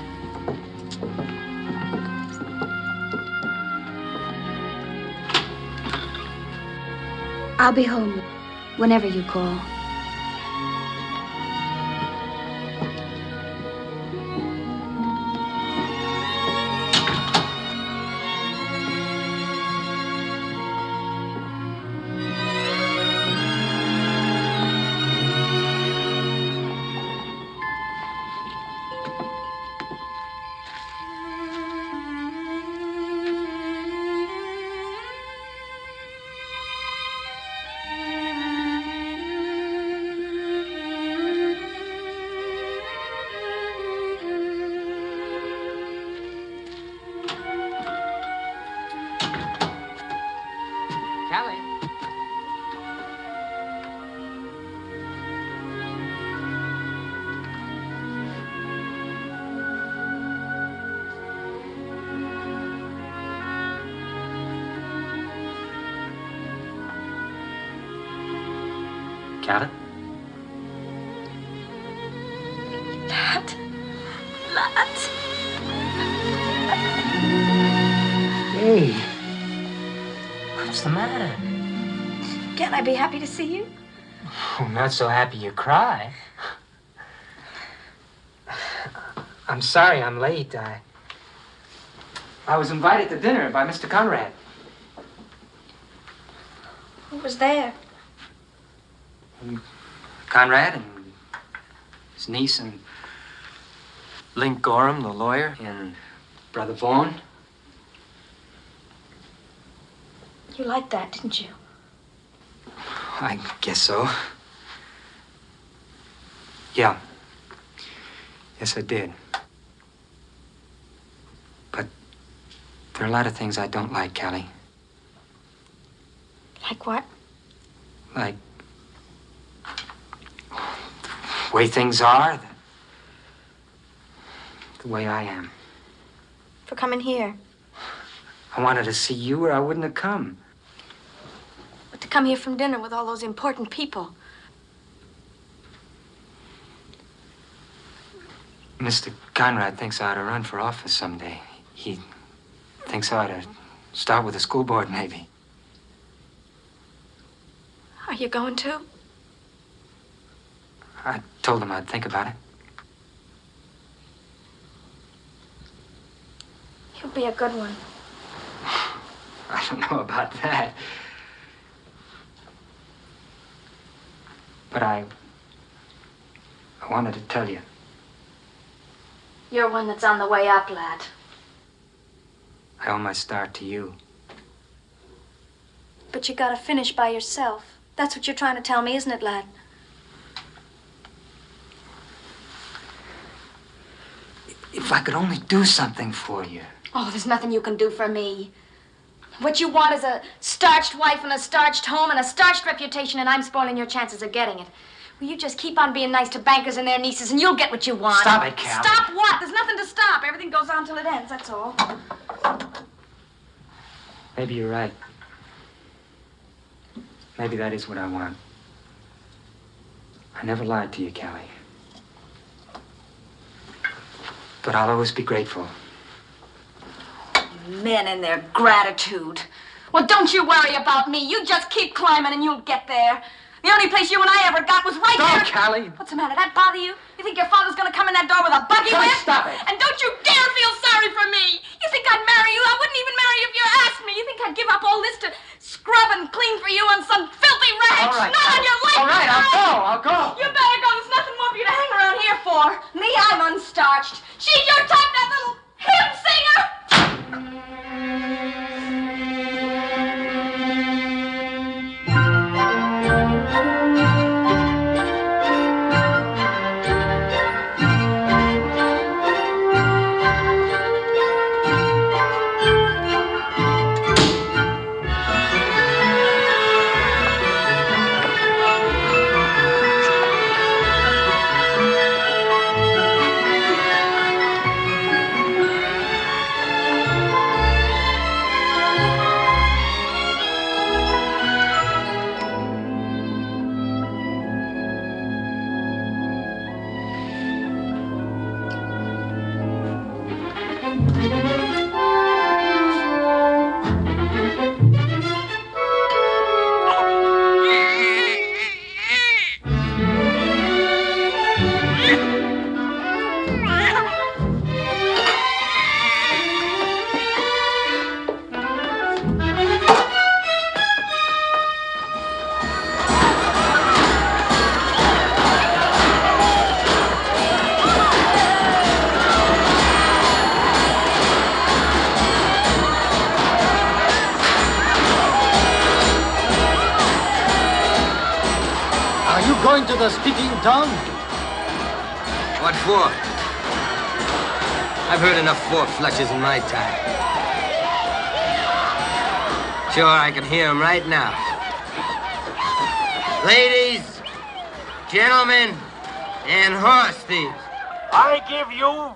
I'll be home whenever you call. Callie. Callie? Lat. Hey. What's the matter? Can't I be happy to see you? Oh, not so happy you cry. I'm sorry I'm late. I was invited to dinner by Mr. Conrad. Who was there? Conrad and his niece and Link Gorham, the lawyer, and Brother Vaughn. You liked that, didn't you? I guess so. Yeah. Yes, I did. But there are a lot of things I don't like, Callie. Like what? Like the way things are, the way I am. For coming here. I wanted to see you or I wouldn't have come. But to come here from dinner with all those important people. Mr. Conrad thinks I ought to run for office someday. He thinks I ought to start with the school board, maybe. Are you going to? I told him I'd think about it. You'll be a good one. I don't know about that. But I wanted to tell you. You're one that's on the way up, lad. I owe my star to you. But you gotta finish by yourself. That's what you're trying to tell me, isn't it, lad? If I could only do something for you. Oh, there's nothing you can do for me. What you want is a starched wife and a starched home and a starched reputation, and I'm spoiling your chances of getting it. Well, you just keep on being nice to bankers and their nieces, and you'll get what you want. Stop it, Callie. Stop what? There's nothing to stop. Everything goes on till it ends, that's all. Maybe you're right. Maybe that is what I want. I never lied to you, Callie. But I'll always be grateful. Men and their gratitude. Well, don't you worry about me. You just keep climbing and you'll get there. The only place you and I ever got was right there. Stop, Callie. What's the matter? That bother you? You think your father's gonna come in that door with a buggy whip? Stop it. And don't you dare feel sorry for me. You think I'd marry you? I wouldn't even marry you if you asked me. You think I'd give up all this to scrub and clean for you on some filthy ranch? All right. Not on your life. All right, I'll go. You better go. There's nothing more for you to hang around here for. Me, I'm unstarched. She's your type, that little hymn singer. Going to the speaking tongue? What for? I've heard enough four flushes in my time. Sure, I can hear them right now. Ladies, gentlemen, and horse thieves. I give you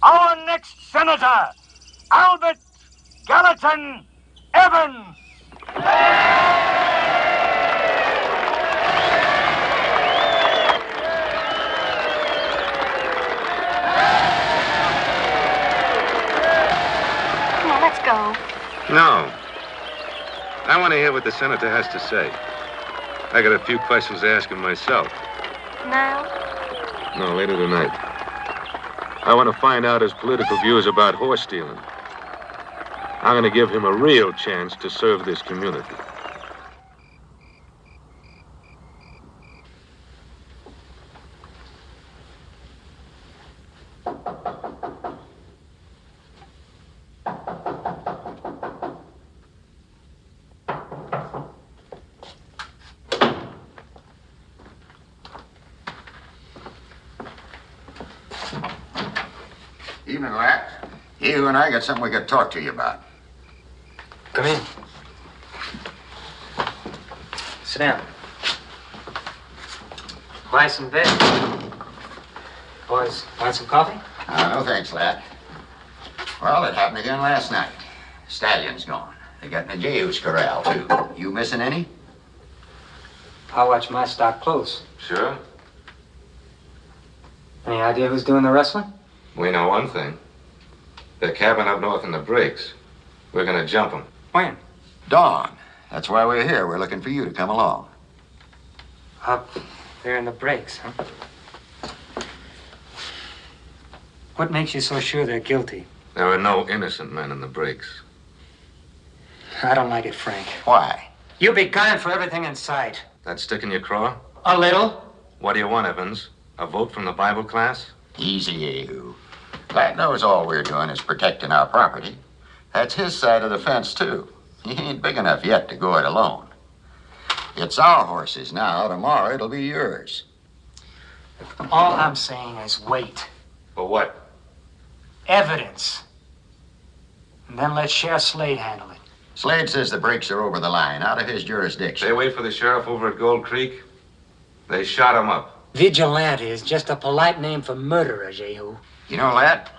our next senator, Albert Gallatin Evans. Go. No. I want to hear what the senator has to say. I got a few questions to ask him myself. Now? No, later tonight. I want to find out his political views about horse stealing. I'm going to give him a real chance to serve this community. Evening, Lat. You and I got something we got to talk to you about. Come in. Sit down. Buy some bed. Boys, want some coffee? No thanks, Lat. Well, it happened again last night. Stallion's gone. They got in the Jehu's corral, too. You missing any? I'll watch my stock close. Sure. Any idea who's doing the rustling? We know one thing. They're camping up north in the breaks. We're gonna jump them. When? Dawn. That's why we're here. We're looking for you to come along. Up there in the breaks, huh? What makes you so sure they're guilty? There are no innocent men in the breaks. I don't like it, Frank. Why? You be gunning for everything in sight. That stick in your craw? A little. What do you want, Evans? A vote from the Bible class? Easy, Jehu. Lat knows all we're doing is protecting our property. That's his side of the fence, too. He ain't big enough yet to go it alone. It's our horses now. Tomorrow it'll be yours. All I'm saying is wait. For what? Evidence. And then let Sheriff Slade handle it. Slade says the breaks are over the line, out of his jurisdiction. They wait for the sheriff over at Gold Creek. They shot him up. Vigilante is just a polite name for murderer, Jehu. You know, Lat,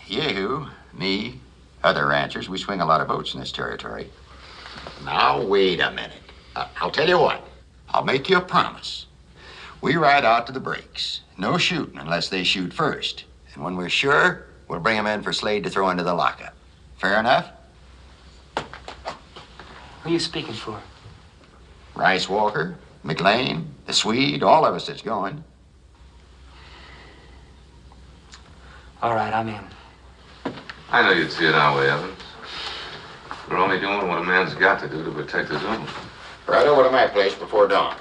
Jehu, me, other ranchers, we swing a lot of votes in this territory. Now, wait a minute. I'll tell you what. I'll make you a promise. We ride out to the breaks. No shooting unless they shoot first. And when we're sure, we'll bring them in for Slade to throw into the lockup. Fair enough? Who are you speaking for? Rice Walker, McLean, the Swede, all of us that's going. All right, I'm in. I know you'd see it our way, Evans. We're only doing what a man's got to do to protect his own. Right over to my place before dawn.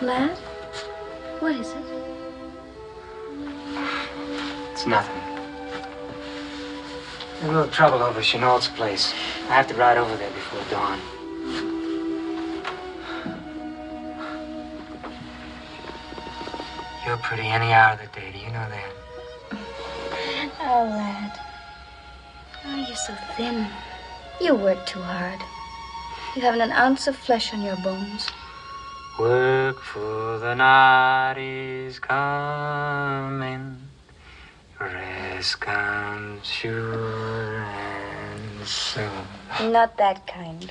Lat? What is it? It's nothing. A little trouble over Chenault's place. I have to ride over there before dawn. You're pretty any hour of the day, do you know that? Oh, Lat. Oh, you're so thin. You work too hard. You haven't an ounce of flesh on your bones. Work for the night is coming. Rest comes sure and soon. Not that kind.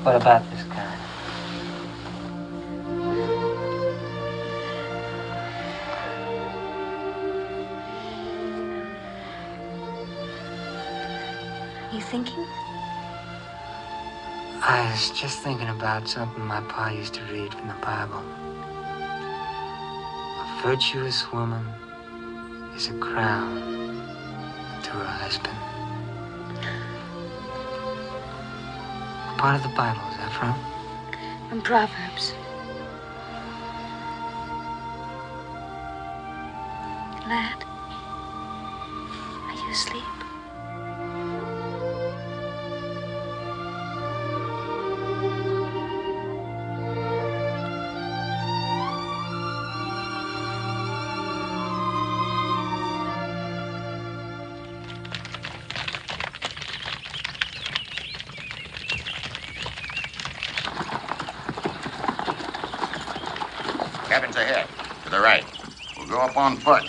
What about this kind? You thinking? I was just thinking about something my pa used to read from the Bible. A virtuous woman is a crown to her husband. What part of the Bible is that from? From Proverbs. Lat, are you asleep? Cabin's ahead, to the right. We'll go up on foot.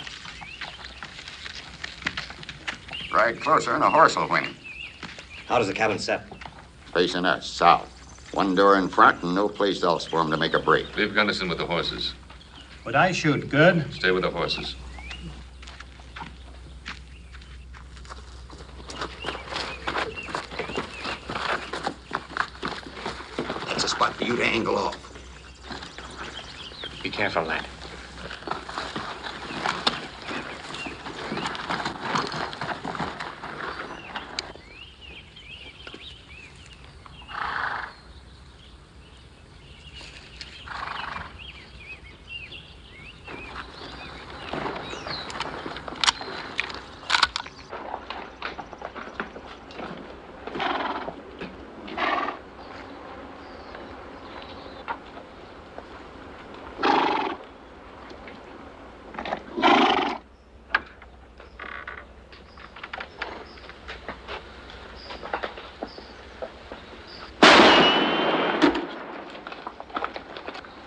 Ride closer and a horse will win him. How does the cabin set? Facing us, south. One door in front and no place else for him to make a break. Leave Gunderson with the horses. Would I shoot good? Stay with the horses. That's a spot for you to angle off. Be careful, lad.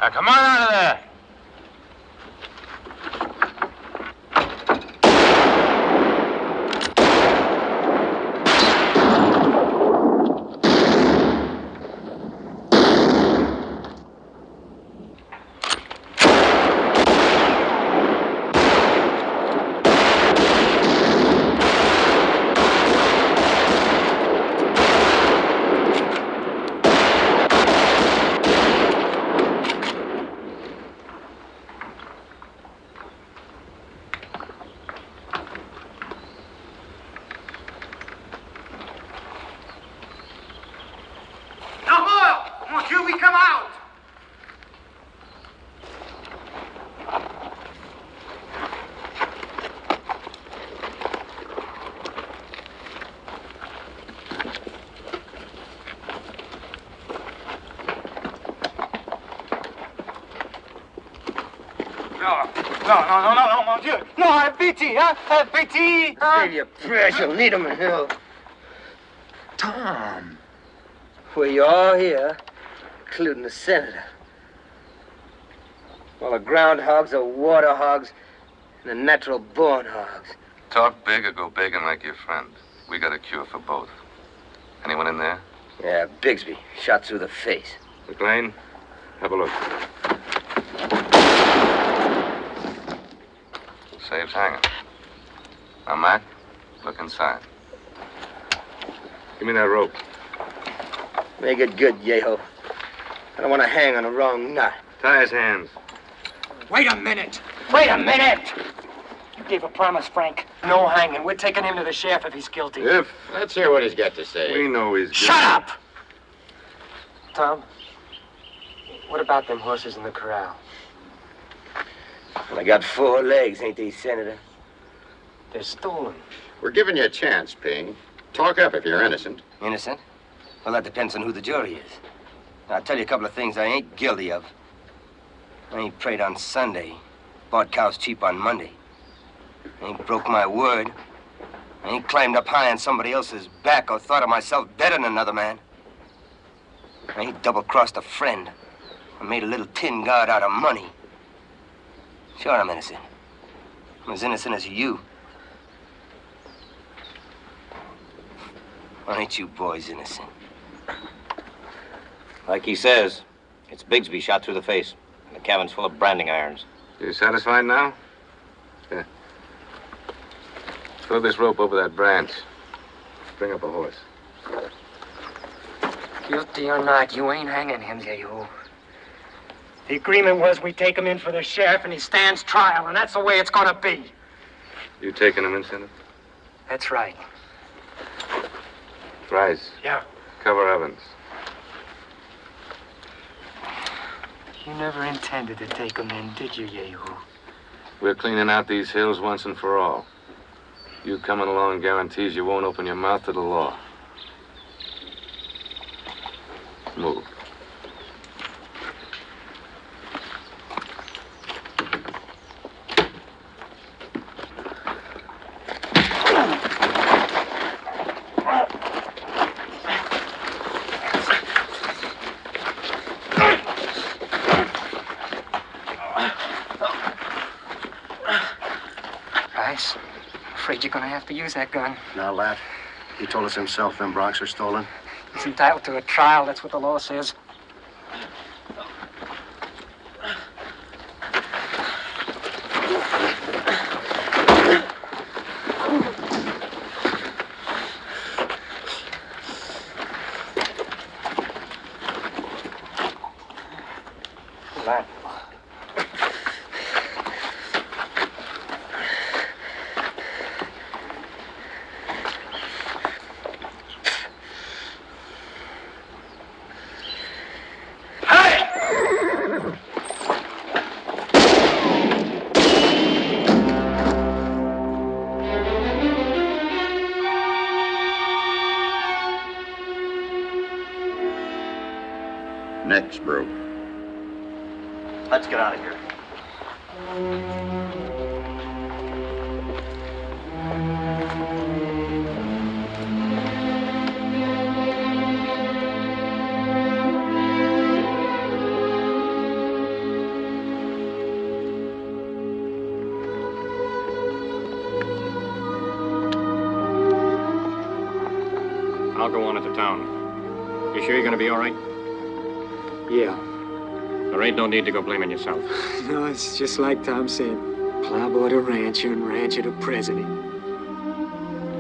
Now, come on out of there. No, mon Dieu. No, have pity, huh? Have pity. Save your prayers, you'll need them in hell. Tom. Well, you're all here, including the senator. Well, the groundhogs are water hogs and the natural-born hogs. Talk big or go begging like your friend. We got a cure for both. Anyone in there? Yeah, Bigsby, shot through the face. McLean, have a look. Safe's hanging. Now, Mac, look inside. Give me that rope. Make it good, Yeho. I don't want to hang on the wrong nut. Tie his hands. Wait a minute. Wait a minute. You gave a promise, Frank. No hanging. We're taking him to the sheriff if he's guilty. If. Let's hear what he's got to say. We know he's guilty. Shut up! Tom, what about them horses in the corral? Well, they got 4 legs, ain't they, Senator? They're stolen. We're giving you a chance, Ping. Talk up if you're innocent. Innocent? Well, that depends on who the jury is. Now, I'll tell you a couple of things I ain't guilty of. I ain't prayed on Sunday, bought cows cheap on Monday. I ain't broke my word. I ain't climbed up high on somebody else's back or thought of myself better than another man. I ain't double-crossed a friend or made a little tin god out of money. Sure, I'm innocent. I'm as innocent as you. Well, ain't you boys innocent? Like he says, it's Bigsby shot through the face. The cabin's full of branding irons. You satisfied now? Yeah. Throw this rope over that branch. Bring up a horse. Guilty or not, you ain't hanging him, Yehu. The agreement was we take him in for the sheriff and he stands trial, and that's the way it's gonna be. You taking him in, Senator? That's right. Price. Yeah. Cover Evans. You never intended to take him in, did you, Yehu? We're cleaning out these hills once and for all. You coming along guarantees you won't open your mouth to the law. Move. Price, afraid you're gonna have to use that gun. Now, Lat, he told us himself them broncs are stolen. He's entitled to a trial, that's what the law says. Lat. Next, bro. Let's get out of here. go on into town. You sure you're gonna be all right? Yeah. There ain't no need to go blaming yourself. No, it's just like Tom said. Plowboy to rancher and rancher to president.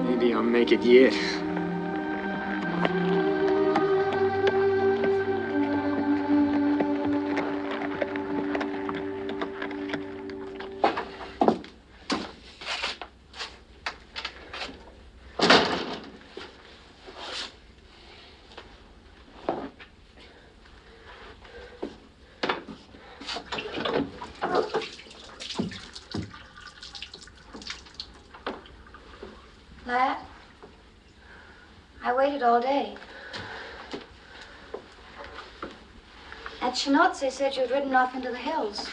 Maybe I'll make it yet. Lat, I waited all day. At Chenot's, they said you'd ridden off into the hills.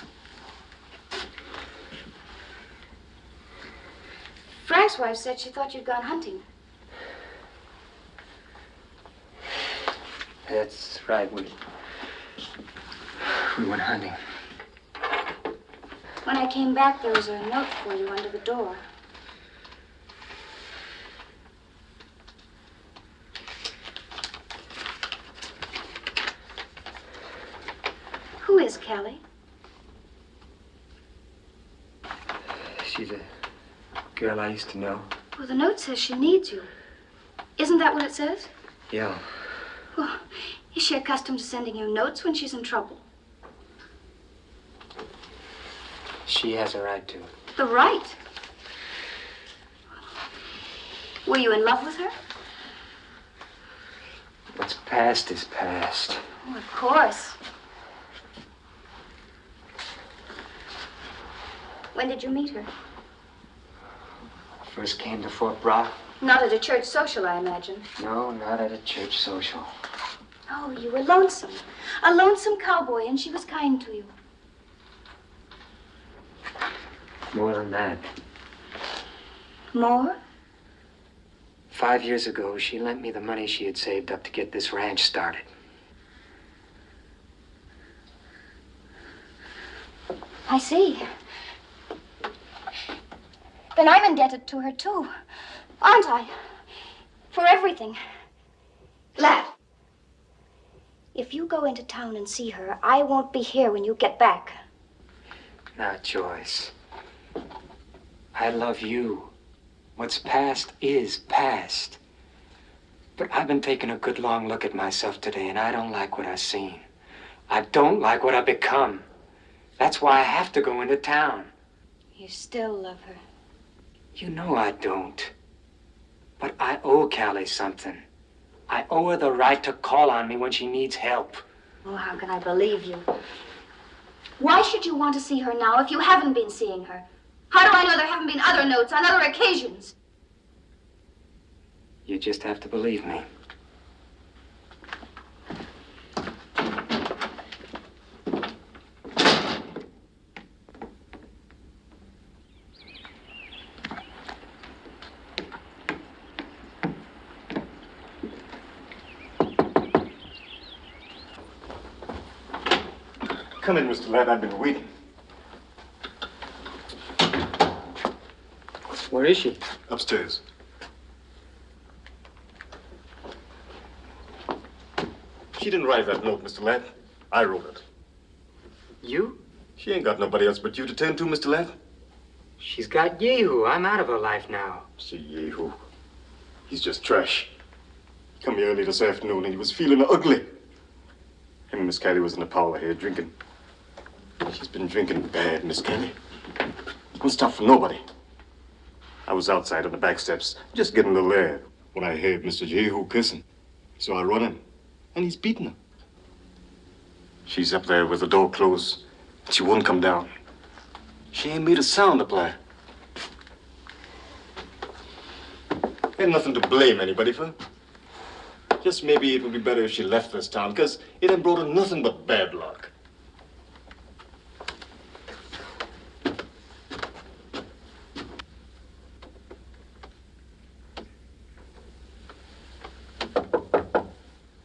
Frank's wife said she thought you'd gone hunting. That's right. We went hunting. When I came back, there was a note for you under the door. Who is Callie? She's a girl I used to know. Well, the note says she needs you. Isn't that what it says? Yeah. Well, is she accustomed to sending you notes when she's in trouble? She has a right to. The right? Were you in love with her? What's past is past. Oh, of course. When did you meet her? First came to Fort Brock. Not at a church social, I imagine. No, not at a church social. Oh, you were lonesome. A lonesome cowboy, and she was kind to you. More than that. More? 5 years ago, she lent me the money she had saved up to get this ranch started. I see. Then I'm indebted to her, too. Aren't I? For everything. Lat, if you go into town and see her, I won't be here when you get back. Now, Joyce, I love you. What's past is past. But I've been taking a good long look at myself today, and I don't like what I've seen. I don't like what I've become. That's why I have to go into town. You still love her. You know I don't. But I owe Callie something. I owe her the right to call on me when she needs help. Oh, how can I believe you? Why should you want to see her now if you haven't been seeing her? How do I know there haven't been other notes on other occasions? You just have to believe me. Come in, Mr. Lat. I've been waiting. Where is she? Upstairs. She didn't write that note, Mr. Lat. I wrote it. You? She ain't got nobody else but you to turn to, Mr. Lat. She's got Yehu. I'm out of her life now. See, Yehu. He's just trash. He come here early this afternoon and he was feeling ugly. Him and Miss Callie was in the parlor here drinking. She's been drinking bad, Miss Callie. Won't stop for nobody. I was outside on the back steps, just getting a little air, when I heard Mr. Yehu kissing. So I run in, and he's beating her. She's up there with the door closed. She won't come down. She ain't made a sound up there. Ain't nothing to blame anybody for. Just maybe it would be better if she left this town, because it ain't brought her nothing but bad luck.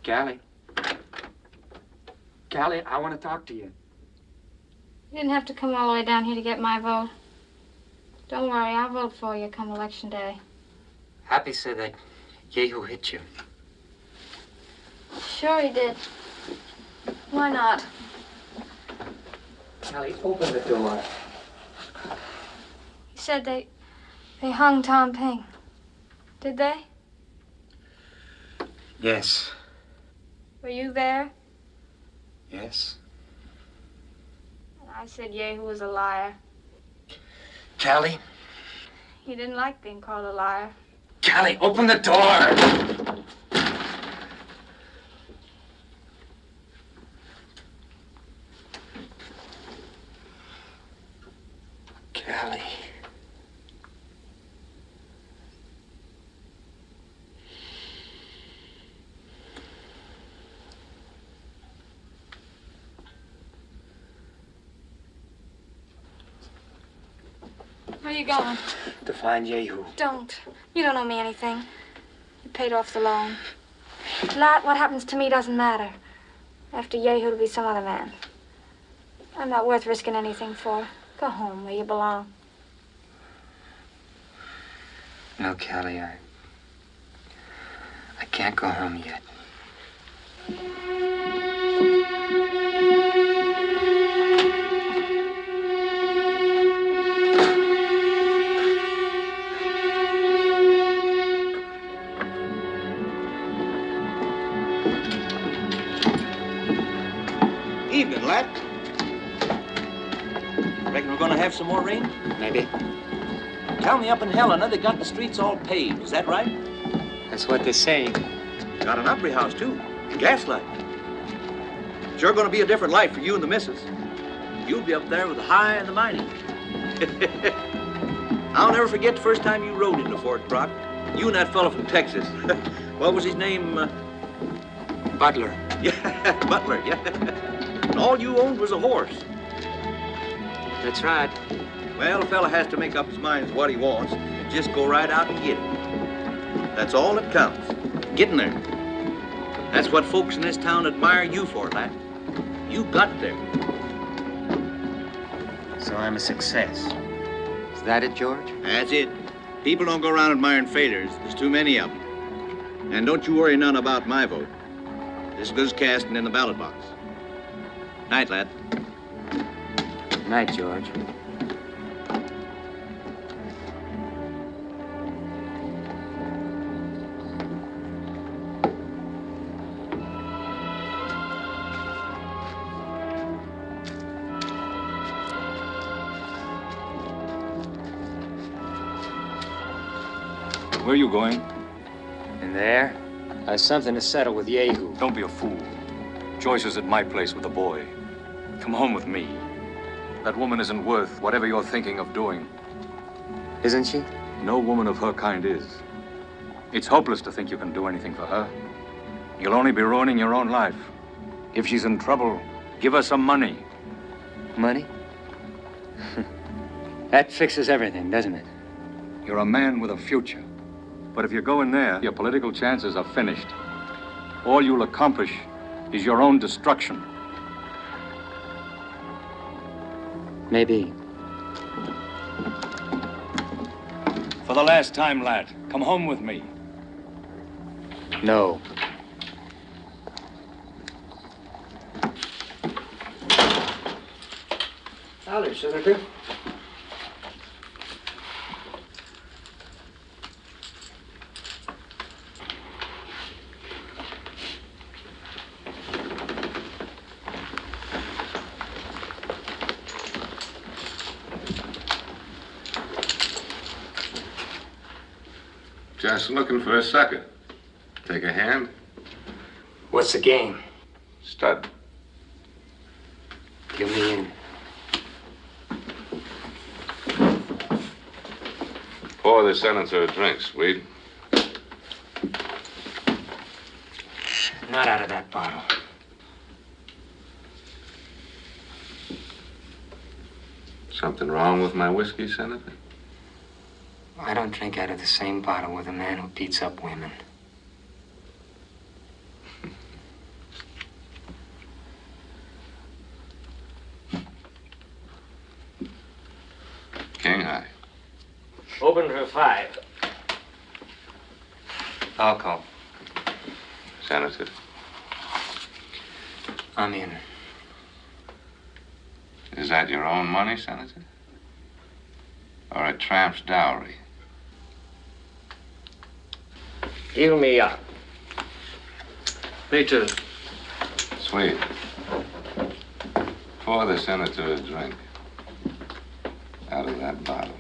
Callie. Callie, I want to talk to you. You didn't have to come all the way down here to get my vote. Don't worry, I'll vote for you come election day. Happy said that Yehu hit you. Sure he did. Why not? Callie, open the door. He said they hung Tom Ping. Did they? Yes. Were you there? Yes. And I said Yehu was a liar. Callie? He didn't like being called a liar. Callie, open the door! Callie. Where are you going? To find Yehu. Don't. You don't owe me anything. You paid off the loan. Lat, what happens to me doesn't matter. After Yehu, it'll be some other man. I'm not worth risking anything for. Go home where you belong. No, Callie, I can't go home yet. Evening, Lat. Reckon we're gonna have some more rain? Maybe. Tell me up in Helena they got the streets all paved. Is that right? That's what they say. Got an Opry house, too. Gaslight. Sure gonna be a different life for you and the missus. You'll be up there with the high and the mighty. I'll never forget the first time you rode into Fort Brock. You and that fellow from Texas. What was his name? Butler. Yeah, Butler, yeah. And all you owned was a horse. That's right. Well, a fella has to make up his mind what he wants and just go right out and get it. That's all that counts. Getting there. That's what folks in this town admire you for, lad. You got there. So I'm a success. Is that it, George? That's it. People don't go around admiring failures. There's too many of them. And don't you worry none about my vote. This is good as casting in the ballot box. Night, lad. Night, George. Where are you going? In there? I have something to settle with Yehu. Don't be a fool. Joyce is at my place with the boy. Come home with me. That woman isn't worth whatever you're thinking of doing. Isn't she? No woman of her kind is. It's hopeless to think you can do anything for her. You'll only be ruining your own life. If she's in trouble, give her some money. Money? That fixes everything, doesn't it? You're a man with a future. But if you go in there, your political chances are finished. All you'll accomplish is your own destruction. Maybe. For the last time, lad, come home with me. No. Howdy, Senator. Just looking for a sucker. Take a hand? What's the game? Stud. Give me in. Pour the senator a drink, Swede. Not out of that bottle. Something wrong with my whiskey, Senator? I don't drink out of the same bottle with a man who beats up women. King high. Open for 5. I'll call. Senator, I'm in. Is that your own money, Senator? Or a tramp's dowry? Heal me up. Me too. Sweet. Pour the senator a drink. Out of that bottle.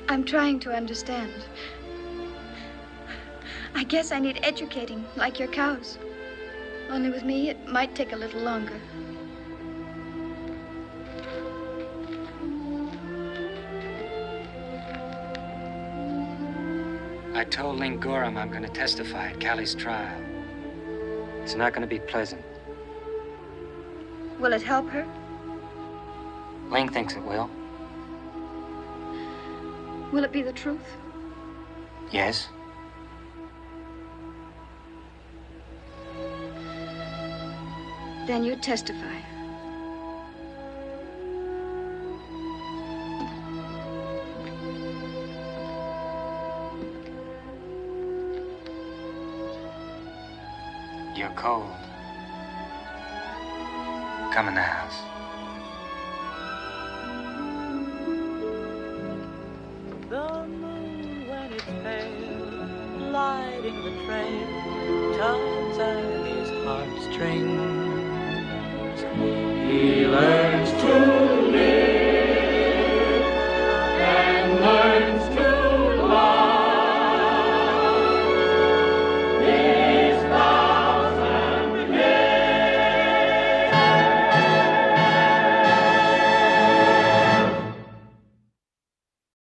I'm trying to understand. I guess I need educating, like your cows. Only with me, it might take a little longer. I told Ling Gorham I'm going to testify at Callie's trial. It's not going to be pleasant. Will it help her? Ling thinks it will. Will it be the truth? Yes. Then you testify. You're cold. Come in the house. The moon, when it's pale, lighting the trail, tugs at his heartstrings. He learns